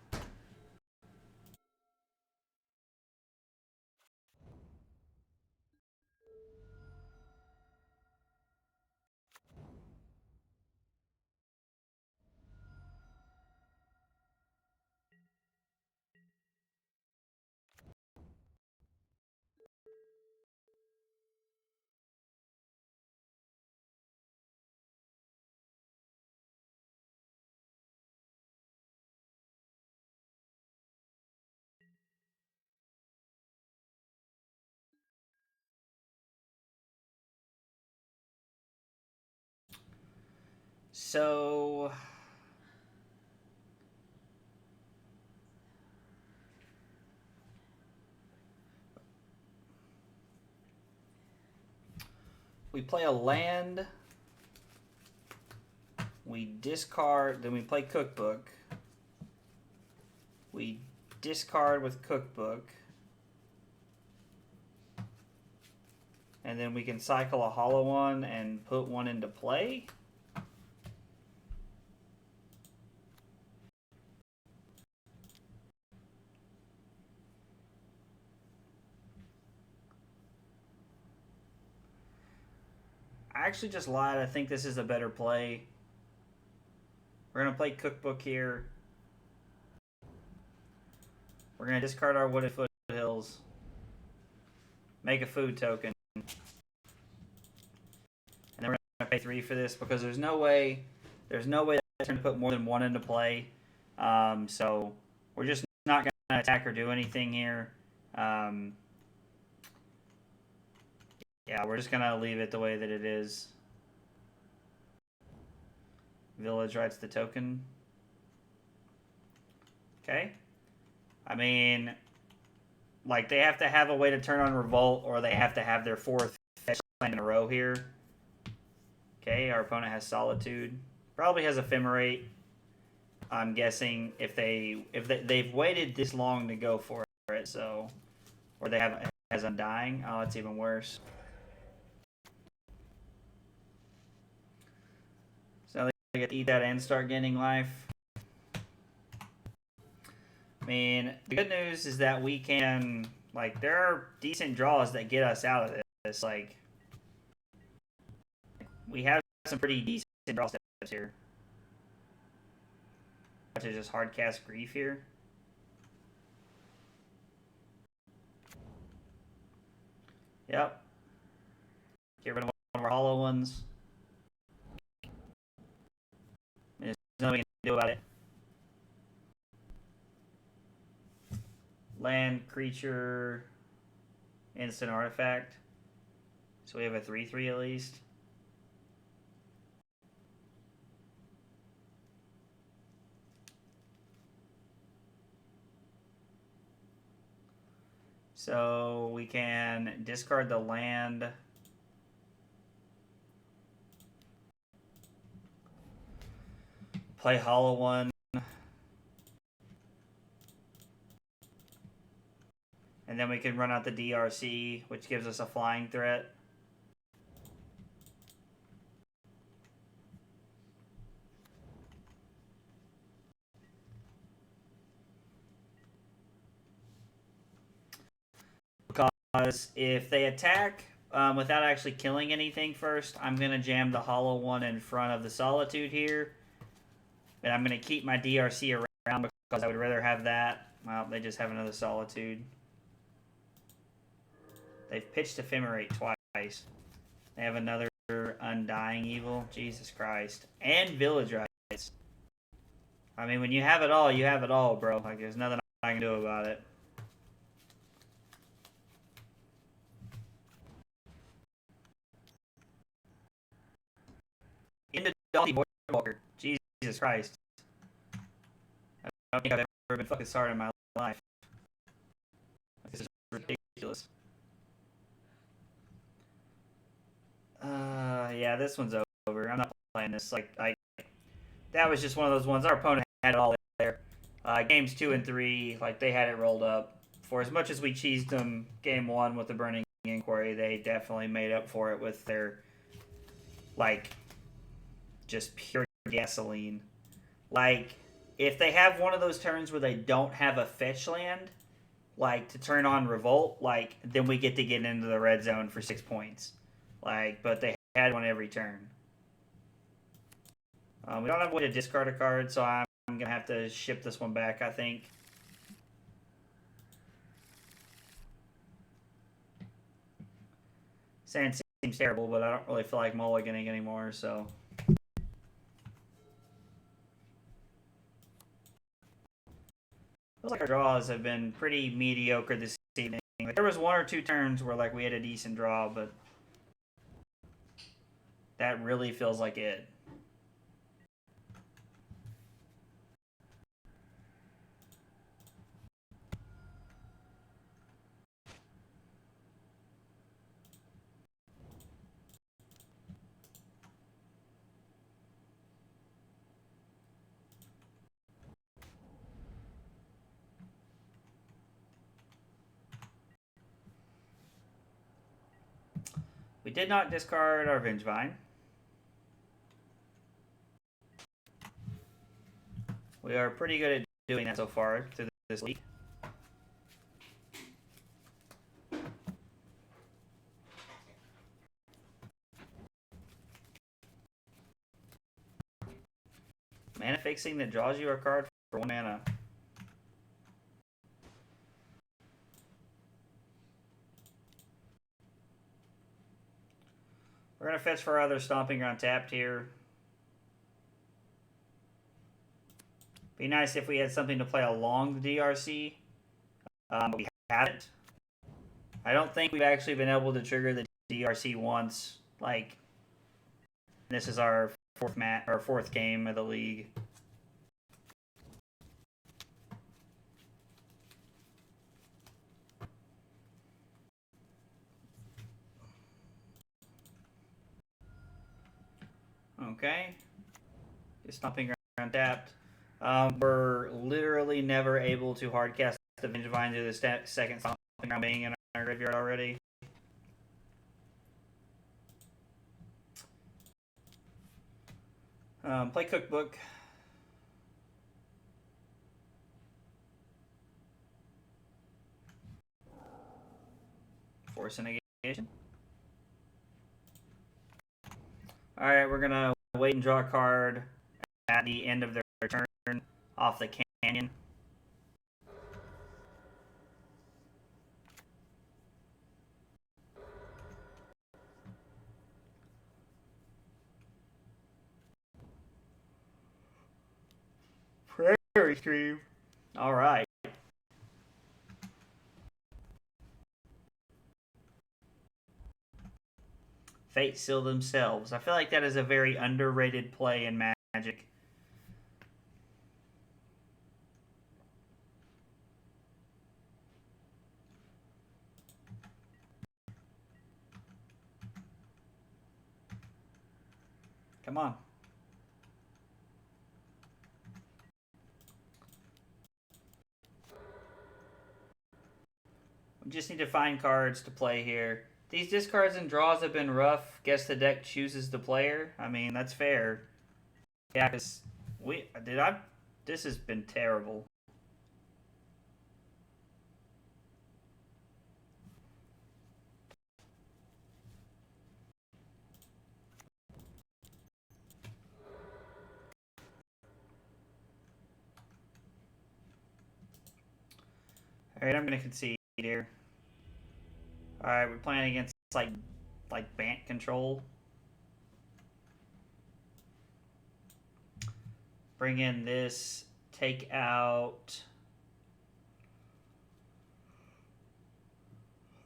So we play a land, we discard, then we play Cookbook. We discard with Cookbook. And then we can cycle a hollow one and put one into play. I actually just lied. I think this is a better play. We're going to play Cookbook here. We're going to discard our Wooded Foothills. Make a food token. And then we're going to pay 3 for this because there's no way that's going to put more than one into play. So we're just not going to attack or do anything here. Yeah, we're just going to leave it the way that it is. Village writes the token. Okay. I mean, like, they have to have a way to turn on Revolt, or they have to have their 4th fetch land in a row here. Okay, our opponent has Solitude. Probably has Ephemerate. I'm guessing if they've waited this long to go for it, so, or they have has Undying. Oh, it's even worse. So they get to eat that and start gaining life. I mean, the good news is that we can, like, there are decent draws that get us out of this. Like, we have some pretty decent draw steps here. To just hard cast Grief here. Yep. Get rid of one of our hollow ones. There's nothing we can do about it. Land, creature, instant artifact. So we have a 3/3 at least. So we can discard the land. Play hollow one. And then we can run out the DRC, which gives us a flying threat. Because if they attack without actually killing anything first, I'm going to jam the hollow one in front of the Solitude here. And I'm going to keep my DRC around because I would rather have that. Well, they just have another Solitude. They've pitched Ephemerate twice. They have another Undying Evil. Jesus Christ. And Village Rights. I mean, when you have it all, you have it all, bro. Like, there's nothing I can do about it. Into Dalty Voidwalker. Jesus Christ. I don't think I've ever been fucking sorry in my life. This is ridiculous. Yeah, this one's over. I'm not playing this. Like, that was just one of those ones. Our opponent had it all there. Games 2 and 3, like, they had it rolled up. For as much as we cheesed them game 1 with the Burning Inquiry, they definitely made up for it with their, like, just pure gasoline. Like, if they have one of those turns where they don't have a fetch land, like to turn on Revolt, like then we get to get into the red zone for 6 points. Like, but they had one every turn. We don't have a way to discard a card, so I'm gonna have to ship this one back, I think. Sand seems terrible, but I don't really feel like mulliganing anymore, so. Feels like our draws have been pretty mediocre this evening. Like, there was 1 or 2 turns where like we had a decent draw, but that really feels like it. We did not discard our Vengevine. We are pretty good at doing that so far through this week. Mana fixing that draws you a card for 1 mana. We're going to fetch for our other Stomping Ground tapped here. Be nice if we had something to play along the DRC, but we haven't. I don't think we've actually been able to trigger the DRC once. Like, this is our fourth game of the league. Okay. Stomping Ground tapped. We're literally never able to hardcast the Vengevine to the second Stomping Ground being in our graveyard already. Play Cookbook. Force a negation. Alright, we're gonna wait and draw a card at the end of their turn off the canyon. Prairie Stream. Alright. Fate Seal Themselves. I feel like that is a very underrated play in Magic. Come on. We just need to find cards to play here. These discards and draws have been rough. Guess the deck chooses the player. I mean, that's fair. Yeah, because this has been terrible. Alright, I'm going to concede here. Alright, we're playing against like Bant control. Bring in this, take out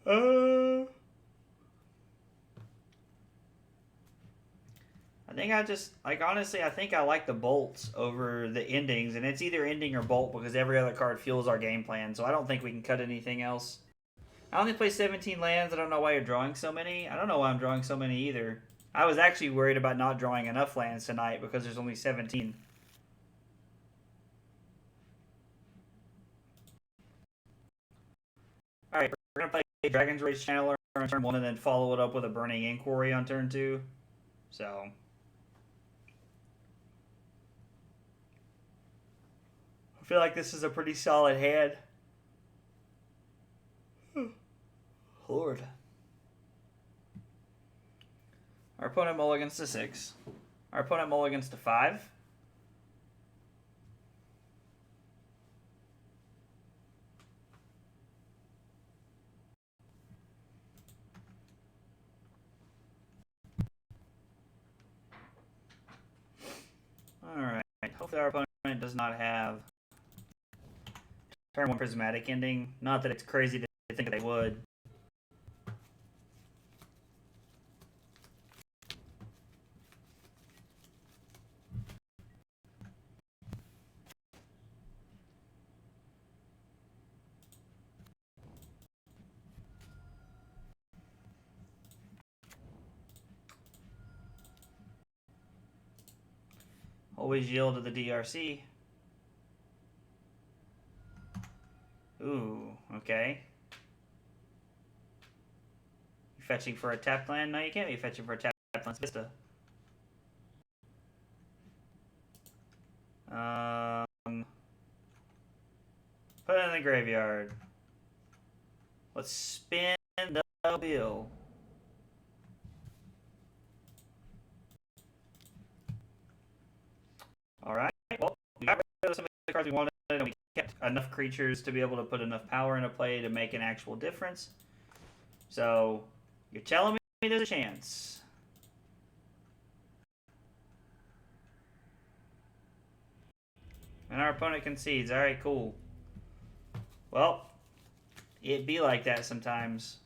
I think honestly, I think I like the bolts over the endings, and it's either ending or bolt because every other card fuels our game plan, so I don't think we can cut anything else. I only play 17 lands. I don't know why you're drawing so many. I don't know why I'm drawing so many either. I was actually worried about not drawing enough lands tonight because there's only 17. Alright, we're going to play Dragon's Rage Channeler on turn 1 and then follow it up with a Burning Inquiry on turn 2. So, feel like this is a pretty solid hand. Lord. Our opponent mulligans to 6. Our opponent mulligans to 5. Alright, hopefully our opponent does not have turn 1 Prismatic Ending. Not that it's crazy to think they would. Always yield to the DRC. Ooh, okay. You fetching for a tapped land? No, you can't be fetching for a tapped land. Vista. Put it in the graveyard. Let's spin the wheel. Alright, well, we got rid of some of the cards we wanted, and we kept enough creatures to be able to put enough power into play to make an actual difference. So, you're telling me there's a chance. And our opponent concedes. Alright, cool. Well, it be like that sometimes.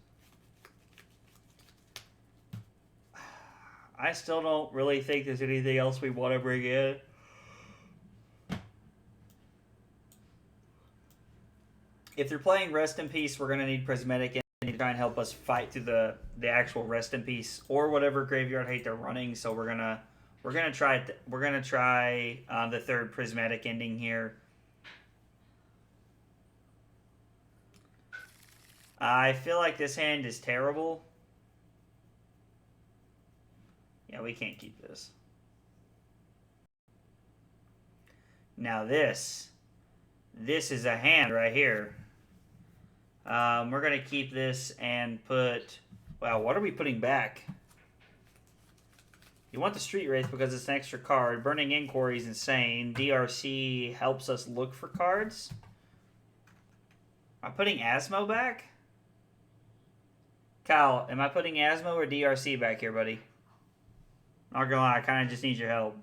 I still don't really think there's anything else we want to bring in. If they're playing Rest in Peace, we're going to need Prismatic Ending to try and help us fight through the actual Rest in Peace or whatever graveyard hate they're running. So we're gonna try the third Prismatic Ending here. I feel like this hand is terrible. Yeah, we can't keep this. Now this is a hand right here. We're going to keep this and put... Wow, what are we putting back? You want the Street Wraith because it's an extra card. Burning Inquiry is insane. DRC helps us look for cards. Am I putting Asmo back? Kyle, am I putting Asmo or DRC back here, buddy? Not gonna lie, I kind of just need your help.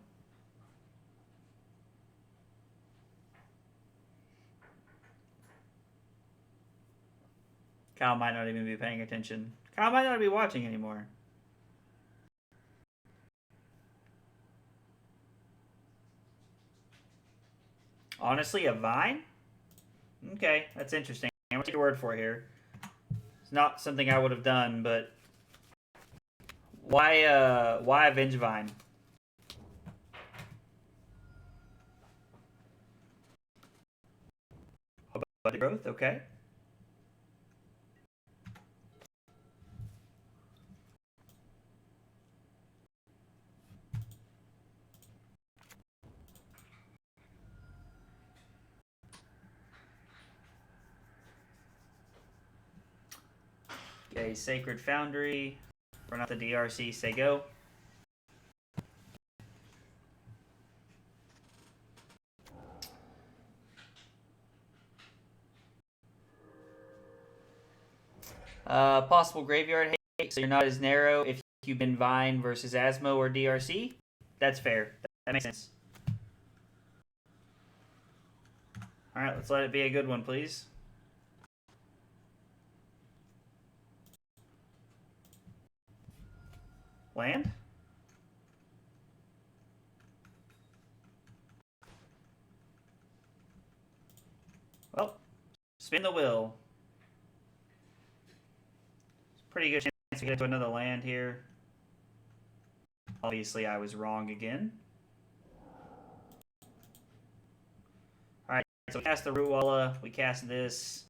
Kyle might not even be paying attention. Kyle might not be watching anymore. Honestly, a Vine? Okay, that's interesting. I'm gonna take your word for it here. It's not something I would have done, but why a Vengevine? About the growth, okay. Okay, Sacred Foundry. Run out the DRC, say go. Possible graveyard hate, so you're not as narrow if you've been Vine versus Asmo or DRC. That's fair. That makes sense. Alright, let's let it be a good one, please. Land? Well, spin the wheel. Pretty good chance to get to another land here. Obviously, I was wrong again. Alright, so we cast the Rootwalla. We cast this.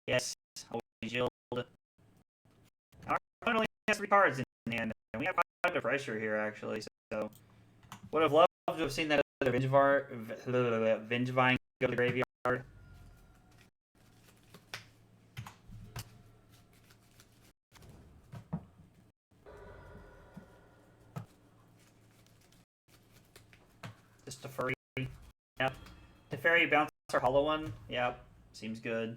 Yes. Always yield. Our opponent only has 3 cards in hand. And we have quite a bit of pressure here, actually. So, would have loved to have seen that Vengevine go to the graveyard. Just a furry. Yep. The fairy bounce our hollow one. Yep. Seems good.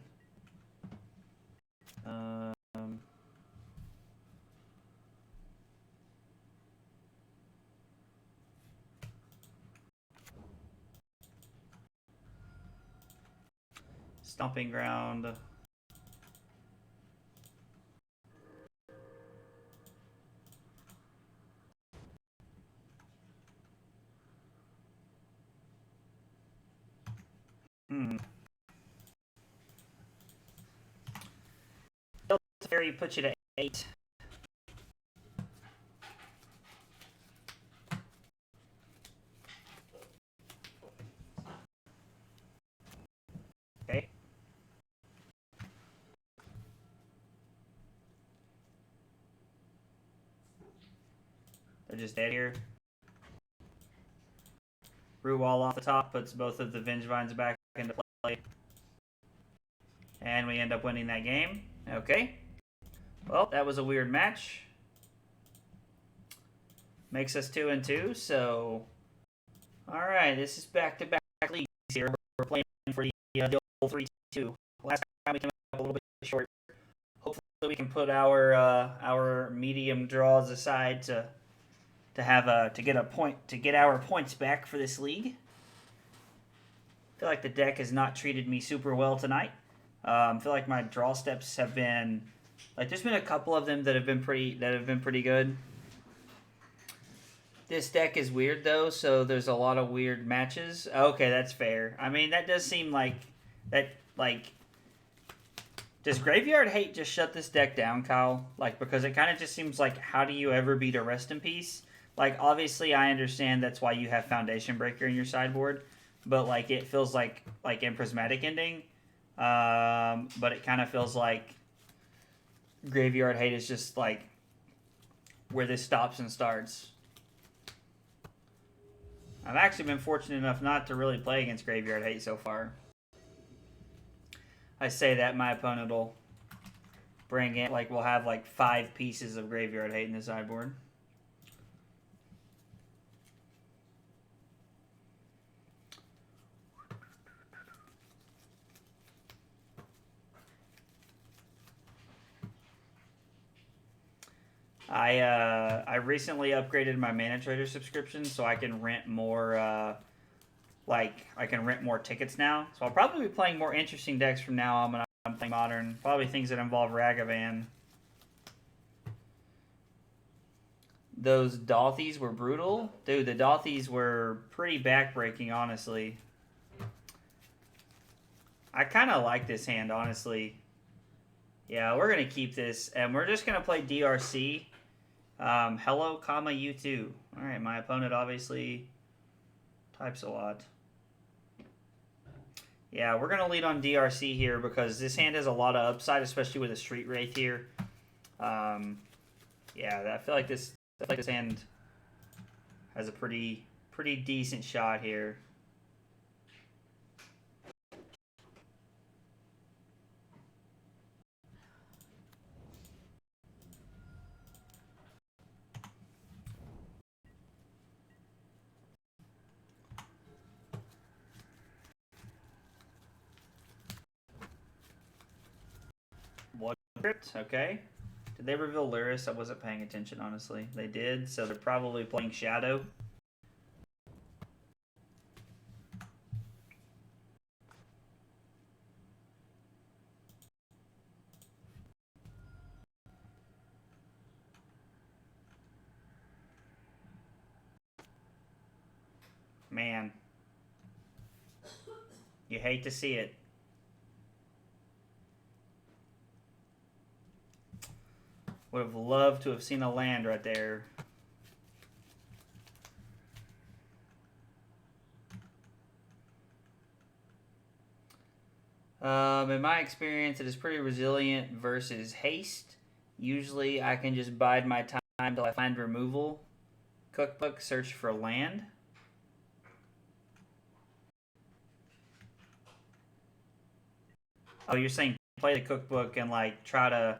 Stomping Ground. Fairy puts you to 8. Okay. They're just dead here. Rootwalla off the top puts both of the Vengevines back into play. And we end up winning that game. Okay. Well, that was a weird match. Makes us 2-2, so... Alright, this is back-to-back leagues here. We're playing for the old 3-2. Last time we came up a little bit short. Hopefully we can put our medium draws aside to get our points back for this league. I feel like the deck has not treated me super well tonight. I feel like my draw steps have been... there's been a couple of them that have been pretty good. This deck is weird though, so there's a lot of weird matches. Okay, that's fair. I mean, that does seem like that. Does Graveyard Hate just shut this deck down, Kyle? Because it kind of just seems like, how do you ever beat a Rest in Peace? Obviously, I understand that's why you have Foundation Breaker in your sideboard, but it feels like in Prismatic Ending. But it kind of feels like Graveyard Hate is just where this stops and starts. I've actually been fortunate enough not to really play against Graveyard Hate so far. I say that my opponent will bring in, we'll have 5 pieces of Graveyard Hate in the sideboard. I recently upgraded my Mana Trader subscription so I can rent more I can rent more tickets now. So I'll probably be playing more interesting decks from now on when I'm playing Modern. Probably things that involve Ragavan. Those Dothies were brutal. Dude, the Dothies were pretty backbreaking, honestly. I kind of like this hand, honestly. Yeah, we're going to keep this. And we're just going to play DRC. Hello, comma, you too. Alright, my opponent obviously types a lot. Yeah, we're going to lead on DRC here because this hand has a lot of upside, especially with a Street Wraith here. Yeah, I feel like this hand has a pretty decent shot here. Okay. Did they reveal Lurrus? I wasn't paying attention, honestly. They did, so they're probably playing Shadow. Man. You hate to see it. Would have loved to have seen a land right there. In my experience, it is pretty resilient versus haste. Usually, I can just bide my time till I find removal. Cookbook, search for land. Oh, you're saying play the cookbook and like try to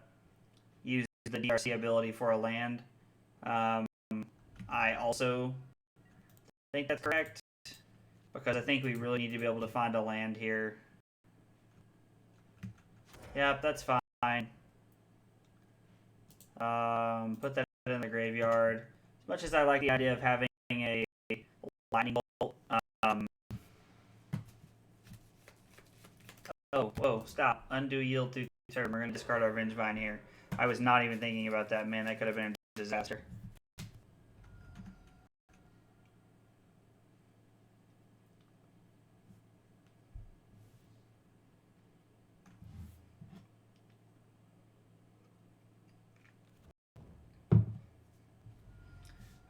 use the DRC ability for a land. Um, I also think that's correct because I think we really need to be able to find a land here. Yep, that's fine. Put that in the graveyard. As much as I like the idea of having a lightning bolt. Oh, whoa, stop. Undo yield through turn. We're going to discard our Vengevine here. I was not even thinking about that, man. That could have been a disaster.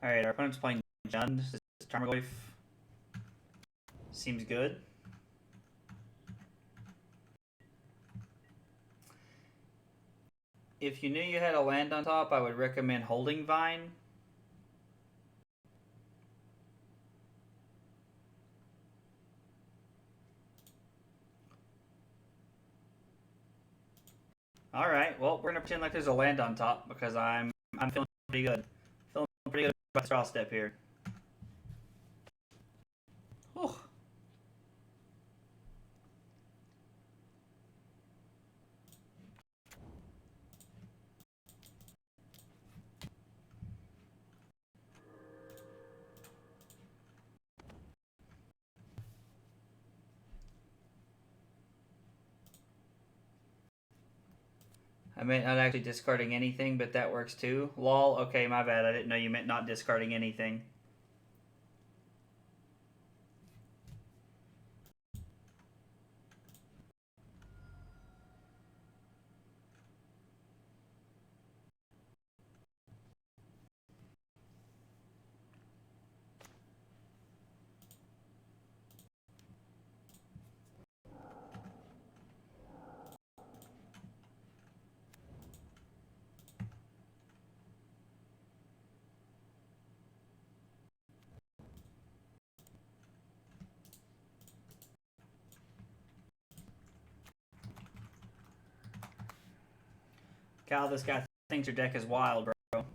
Alright, our opponent's playing Jund. This is Tarmogoyf. Seems good. If you knew you had a land on top, I would recommend holding Vine. Alright, well, we're going to pretend like there's a land on top because I'm feeling pretty good. Feeling pretty good about the draw step here. Whew. I meant not actually discarding anything, but that works too. Lol, okay, my bad. I didn't know you meant not discarding anything. Cal, this guy thinks your deck is wild, bro.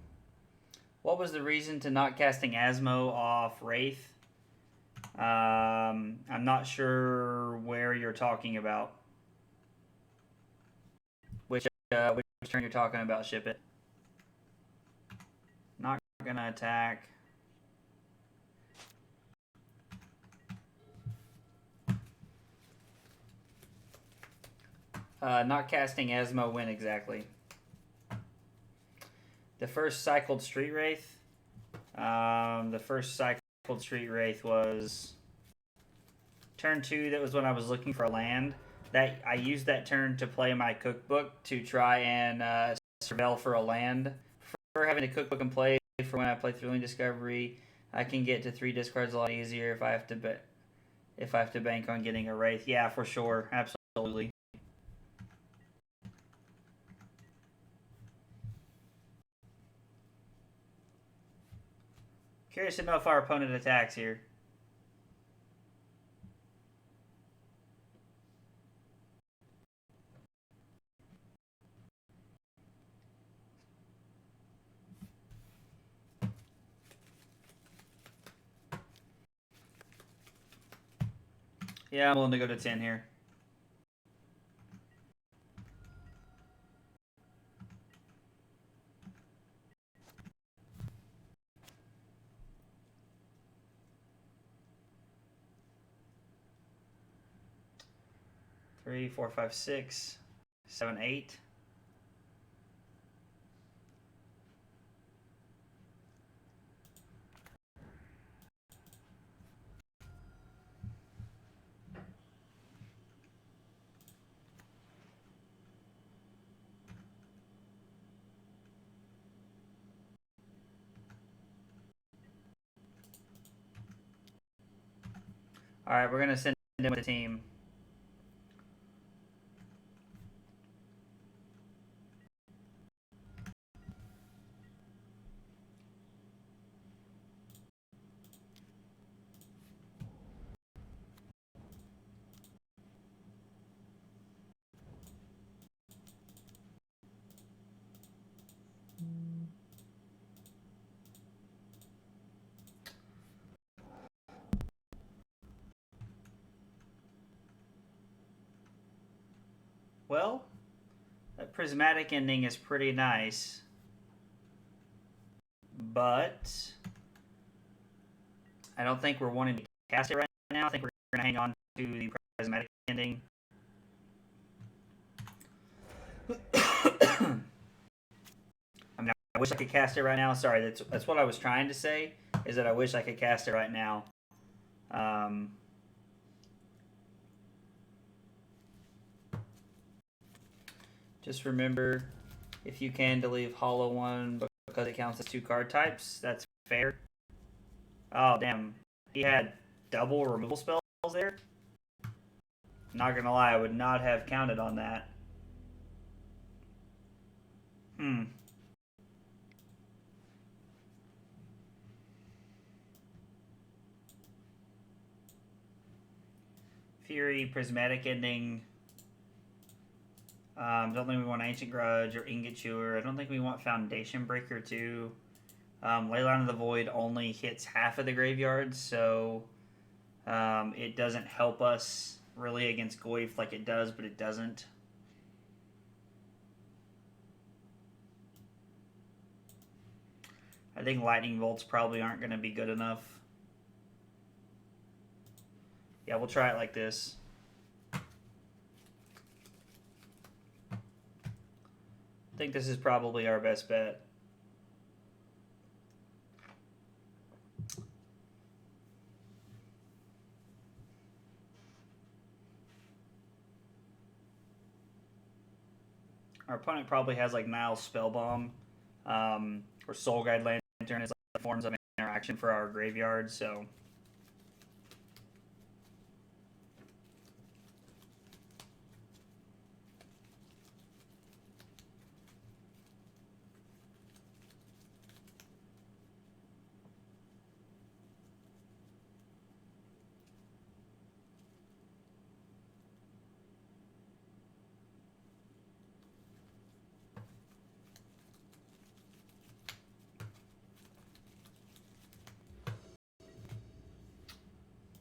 What was the reason to not casting Asmo off Wraith? I'm not sure where you're talking about. Which turn you're talking about, ship it. Not gonna attack. Not casting Asmo when exactly? The first cycled Street Wraith. The first cycled Street Wraith was turn 2. That was when I was looking for a land. That I used that turn to play my cookbook to try and surveil for a land. For having a cookbook in play for when I play Thrilling Discovery, I can get to 3 discards a lot easier if I have to bank on getting a Wraith. Yeah, for sure, absolutely. Curious to know if our opponent attacks here. Yeah, I'm willing to go to 10 here. Three, four, five, 6, 7, 8. All right, we're gonna send him with the team. well, that Prismatic Ending is pretty nice. But I don't think we're wanting to cast it right now. I think we're going to hang on to the Prismatic Ending. I mean, I wish I could cast it right now. Sorry, that's what I was trying to say, is that I wish I could cast it right now. Just remember, if you can, to leave Hollow 1 because it counts as 2 card types. That's fair. Oh, damn. He had double removal spells there? Not gonna lie, I would not have counted on that. Fury, Prismatic Ending. Don't think we want Ancient Grudge or Ingot Chewer. I don't think we want Foundation Breaker too. Leyline of the Void only hits half of the graveyard, so it doesn't help us really against Goyf like it does, but it doesn't. I think Lightning Bolts probably aren't going to be good enough. Yeah, we'll try it like this. I think this is probably our best bet. Our opponent probably has like Nile's Spellbomb, or Soul Guide Lantern as like forms of interaction for our graveyard, so...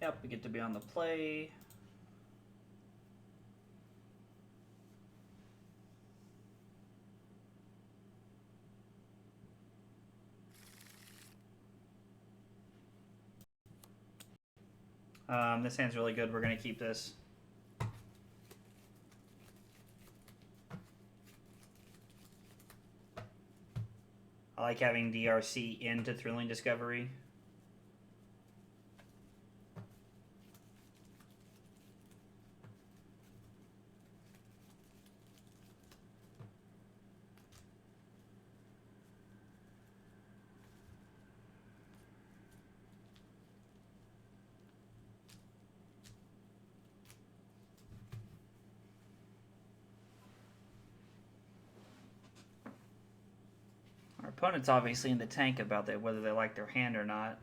Yep, we get to be on the play. This hand's really good. We're going to keep this. I like having DRC into Thrilling Discovery. Our opponent's obviously in the tank about that, whether they like their hand or not.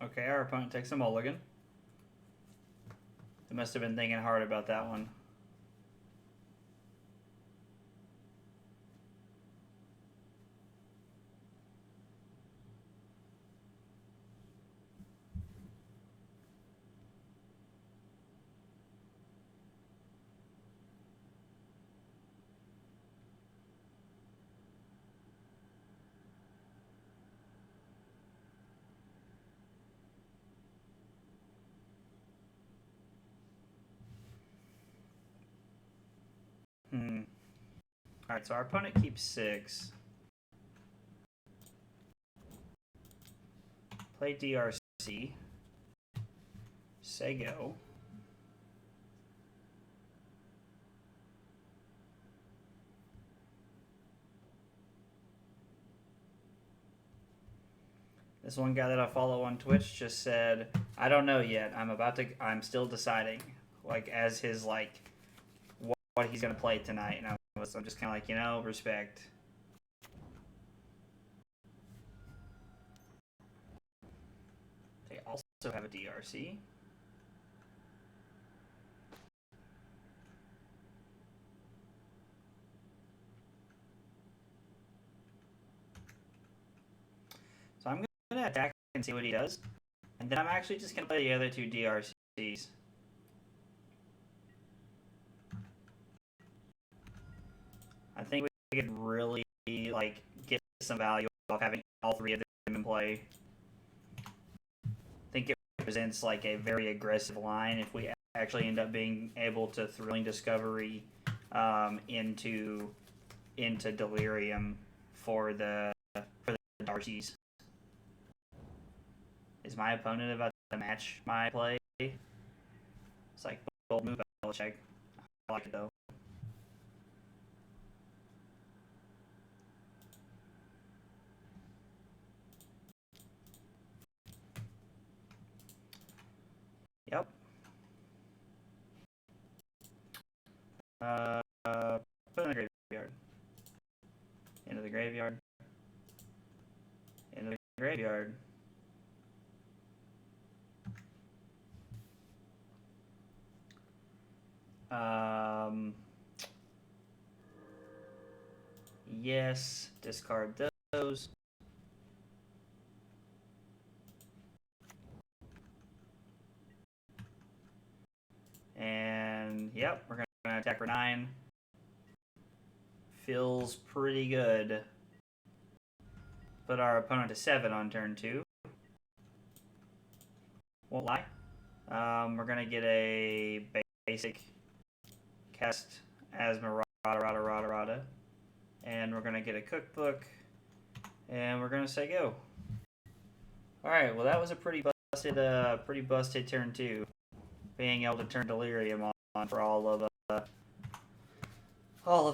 Okay, our opponent takes a mulligan. They must have been thinking hard about that one. Alright, so our opponent keeps 6. Play DRC. Say go. This one guy that I follow on Twitch just said, I don't know yet. I'm still deciding. Like, as his, like, what he's going to play tonight, and I'm just kind of like, you know, respect. They also have a DRC. So I'm going to attack and see what he does. And then I'm actually just going to play the other two DRCs. I think we could really, like, get some value off having all three of them in play. I think it represents, like, a very aggressive line if we actually end up being able to Thrilling Discovery into Delirium for the Darcies. Is my opponent about to match my play? It's like, bold move, Belichick. I like it, though. Yep. Put in the graveyard. Into the graveyard. Into the graveyard. Yes, discard those. And yep, we're gonna attack for 9. Feels pretty good. Put our opponent to 7 on turn 2. Won't lie. We're gonna get a basic cast Asmoranomardicadaistinaculdacar, and we're gonna get a cookbook, and we're gonna say go. All right. Well, that was a pretty busted turn 2. Being able to turn Delirium on for all of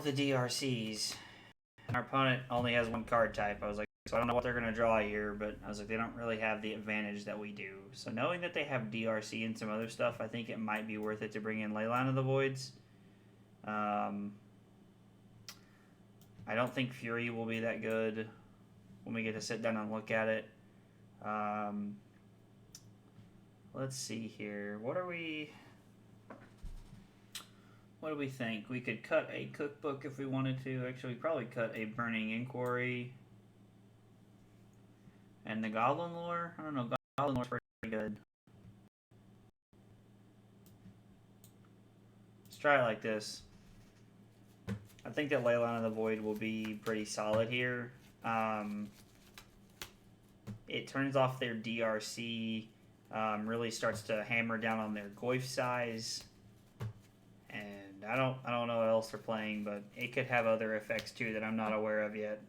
the DRCs. And our opponent only has one card type. I was like, so I don't know what they're going to draw here, but I was like, they don't really have the advantage that we do. So knowing that they have DRC and some other stuff, I think it might be worth it to bring in Leyline of the Voids. I don't think Fury will be that good when we get to sit down and look at it. Let's see here. What do we think? We could cut a cookbook if we wanted to. Actually, we'd probably cut a Burning Inquiry. And the Goblin Lore? I don't know. Goblin Lore's pretty good. Let's try it like this. I think that Leyline of the Void will be pretty solid here. It turns off their DRC. Really starts to hammer down on their Goyf size, and I don't know what else they're playing, but it could have other effects too that I'm not aware of yet.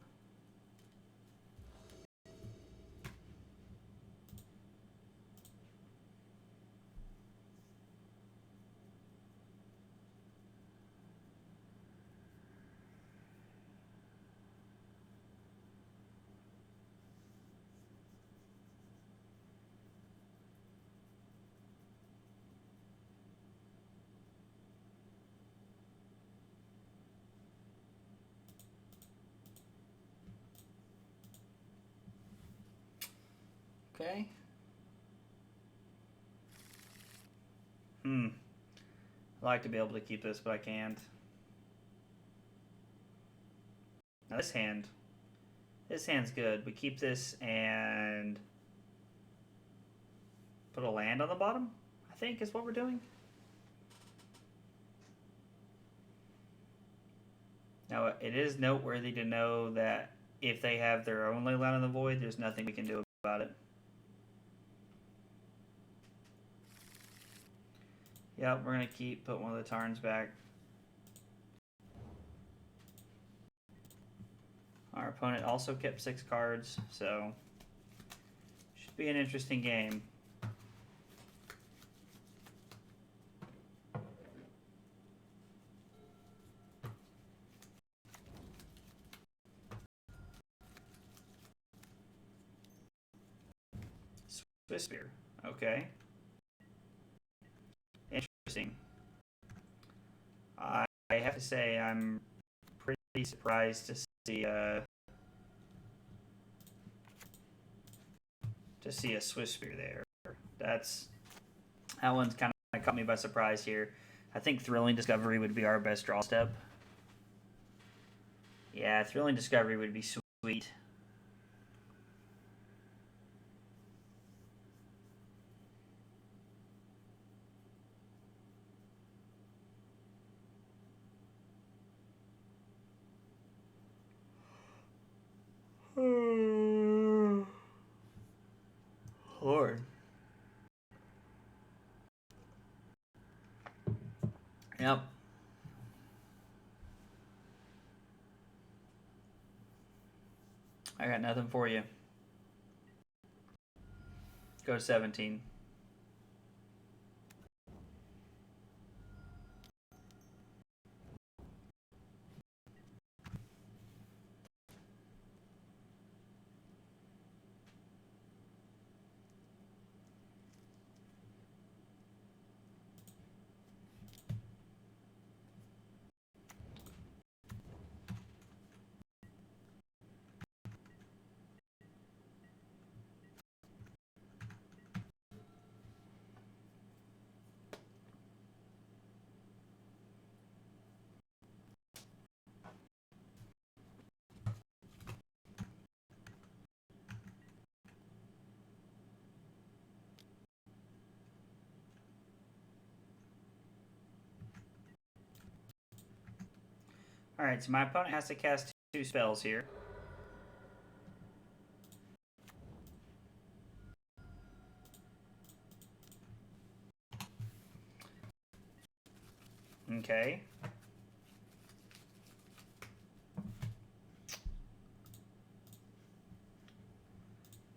Okay. I'd like to be able to keep this, but I can't. Now this hand's good. We keep this and put a land on the bottom, I think is what we're doing. Now, it is noteworthy to know that if they have their own Leyline of the Void, there's nothing we can do about it. Yep, we're going to keep putting one of the Tarns back. Our opponent also kept 6 cards, so should be an interesting game. Swiss Spear, okay. Interesting. I to say I'm pretty surprised to see a Swift Spear there. That one's kind of caught me by surprise here. I think Thrilling Discovery would be our best draw step. Yeah, Thrilling Discovery would be sweet. Lord. Yep. I got nothing for you. Go to 17. Alright, so my opponent has to cast 2 spells here. Okay.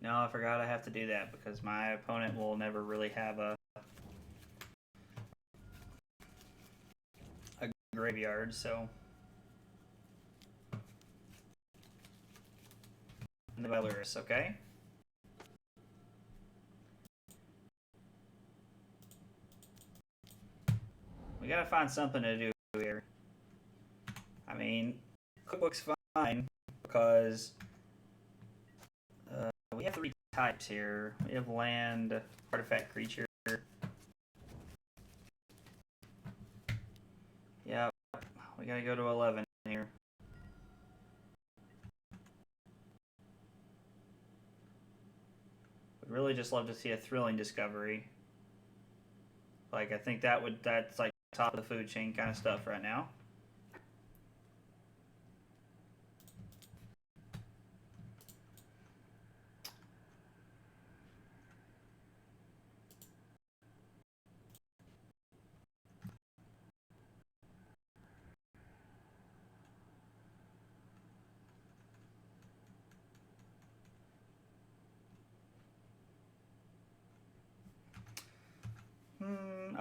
No, I forgot I have to do that because my opponent will never really have a graveyard, so... And the Lurrus, okay? We gotta find something to do here. I mean, Cookbook's fine because we have 3 types here. We have land, artifact, creature. Yeah, we gotta go to 11 here. Would really just love to see a Thrilling Discovery. Like, I think that's like top of the food chain kind of stuff right now.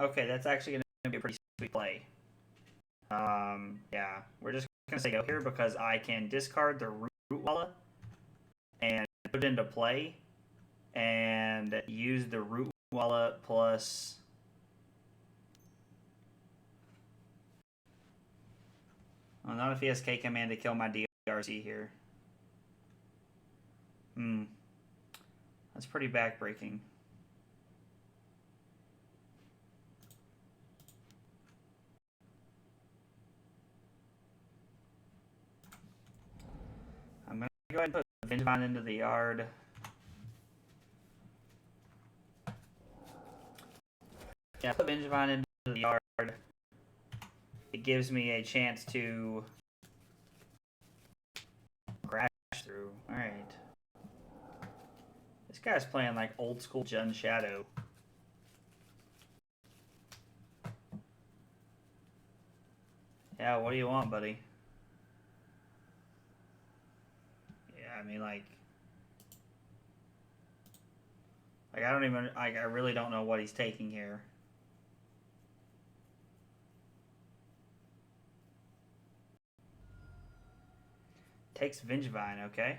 Okay, that's actually going to be a pretty sweet play. Yeah, we're just going to say go here because I can discard the Rootwalla and put it into play and use the Rootwalla plus... Well, not if he has K command to kill my DRC here. That's pretty backbreaking. I'm going to go ahead and put Vengevine into the yard. Yeah, put Vengevine into the yard. It gives me a chance to crash through. Alright. This guy's playing like old school Jund Shadow. Yeah, what do you want, buddy? Yeah, I mean, like I don't even, I really don't know what he's taking here. Takes Vengevine, okay.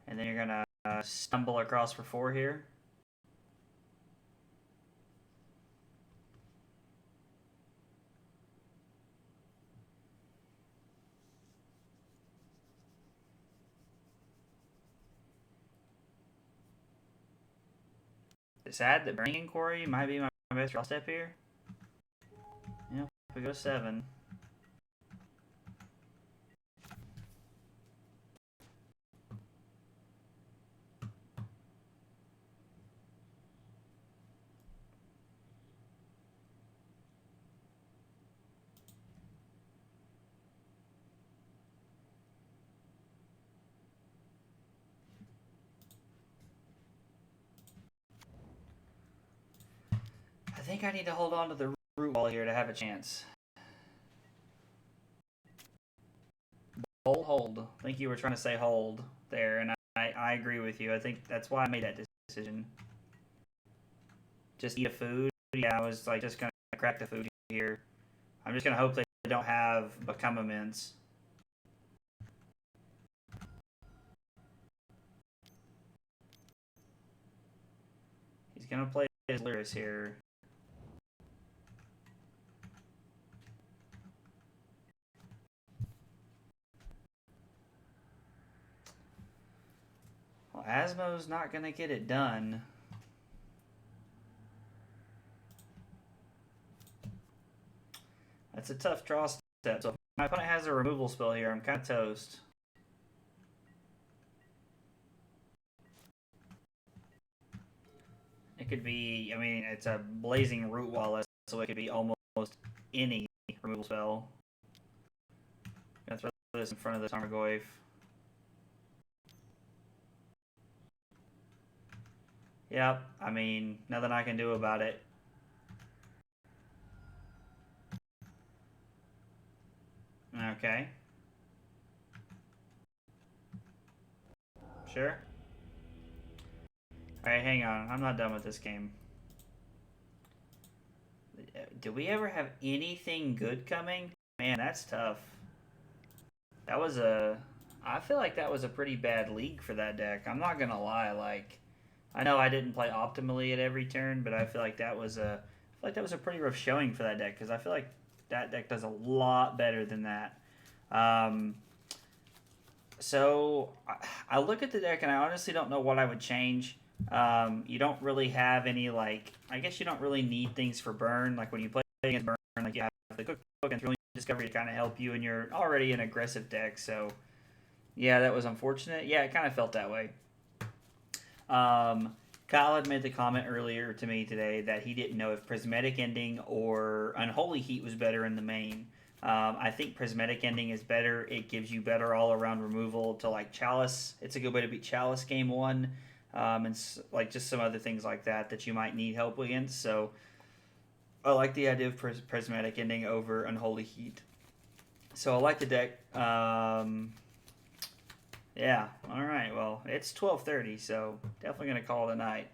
And then you're gonna stumble across for 4 here. Decide that Burning Inquiry might be my best draw step here. Yeah, if we go 7. I think I need to hold on to the Rootwalla here to have a chance. Hold. I think you were trying to say hold there, and I agree with you. I think that's why I made that decision. Just eat a food. Yeah, I was like just gonna crack the food here. I'm just gonna hope they don't have become immense. He's gonna play his Lurrus here. Well, Asmo's not gonna get it done. That's a tough draw step. So if my opponent has a removal spell here, I'm kind of toast. It could be, I mean, it's a Blazing Rootwalla, so it could be almost any removal spell. I'm gonna throw this in front of the Tarmogoyf. Yep, I mean, nothing I can do about it. Okay. Sure. Alright, hang on. I'm not done with this game. Do we ever have anything good coming? Man, that's tough. That was a... I feel like that was a pretty bad league for that deck. I'm not gonna lie, like... I know I didn't play optimally at every turn, but I feel like that was a... I feel like that was a pretty rough showing for that deck, because I feel like that deck does a lot better than that. So I look at the deck and I honestly don't know what I would change. You don't really have any, like, I guess you don't really need things for burn. Like when you play against burn, like you have the cookbook and thrilling discovery to kind of help you, and you're already an aggressive deck. So yeah, that was unfortunate. Yeah, it kind of felt that way. Kyle had made the comment earlier to me today that he didn't know if Prismatic Ending or Unholy Heat was better in the main. I think Prismatic Ending is better. It gives you better all-around removal to, like, Chalice. It's a good way to beat Chalice game 1. And, like, just some other things like that you might need help against. So I like the idea of Prismatic Ending over Unholy Heat. So I like the deck. Yeah, all right. Well, it's 12:30, so definitely going to call it a night.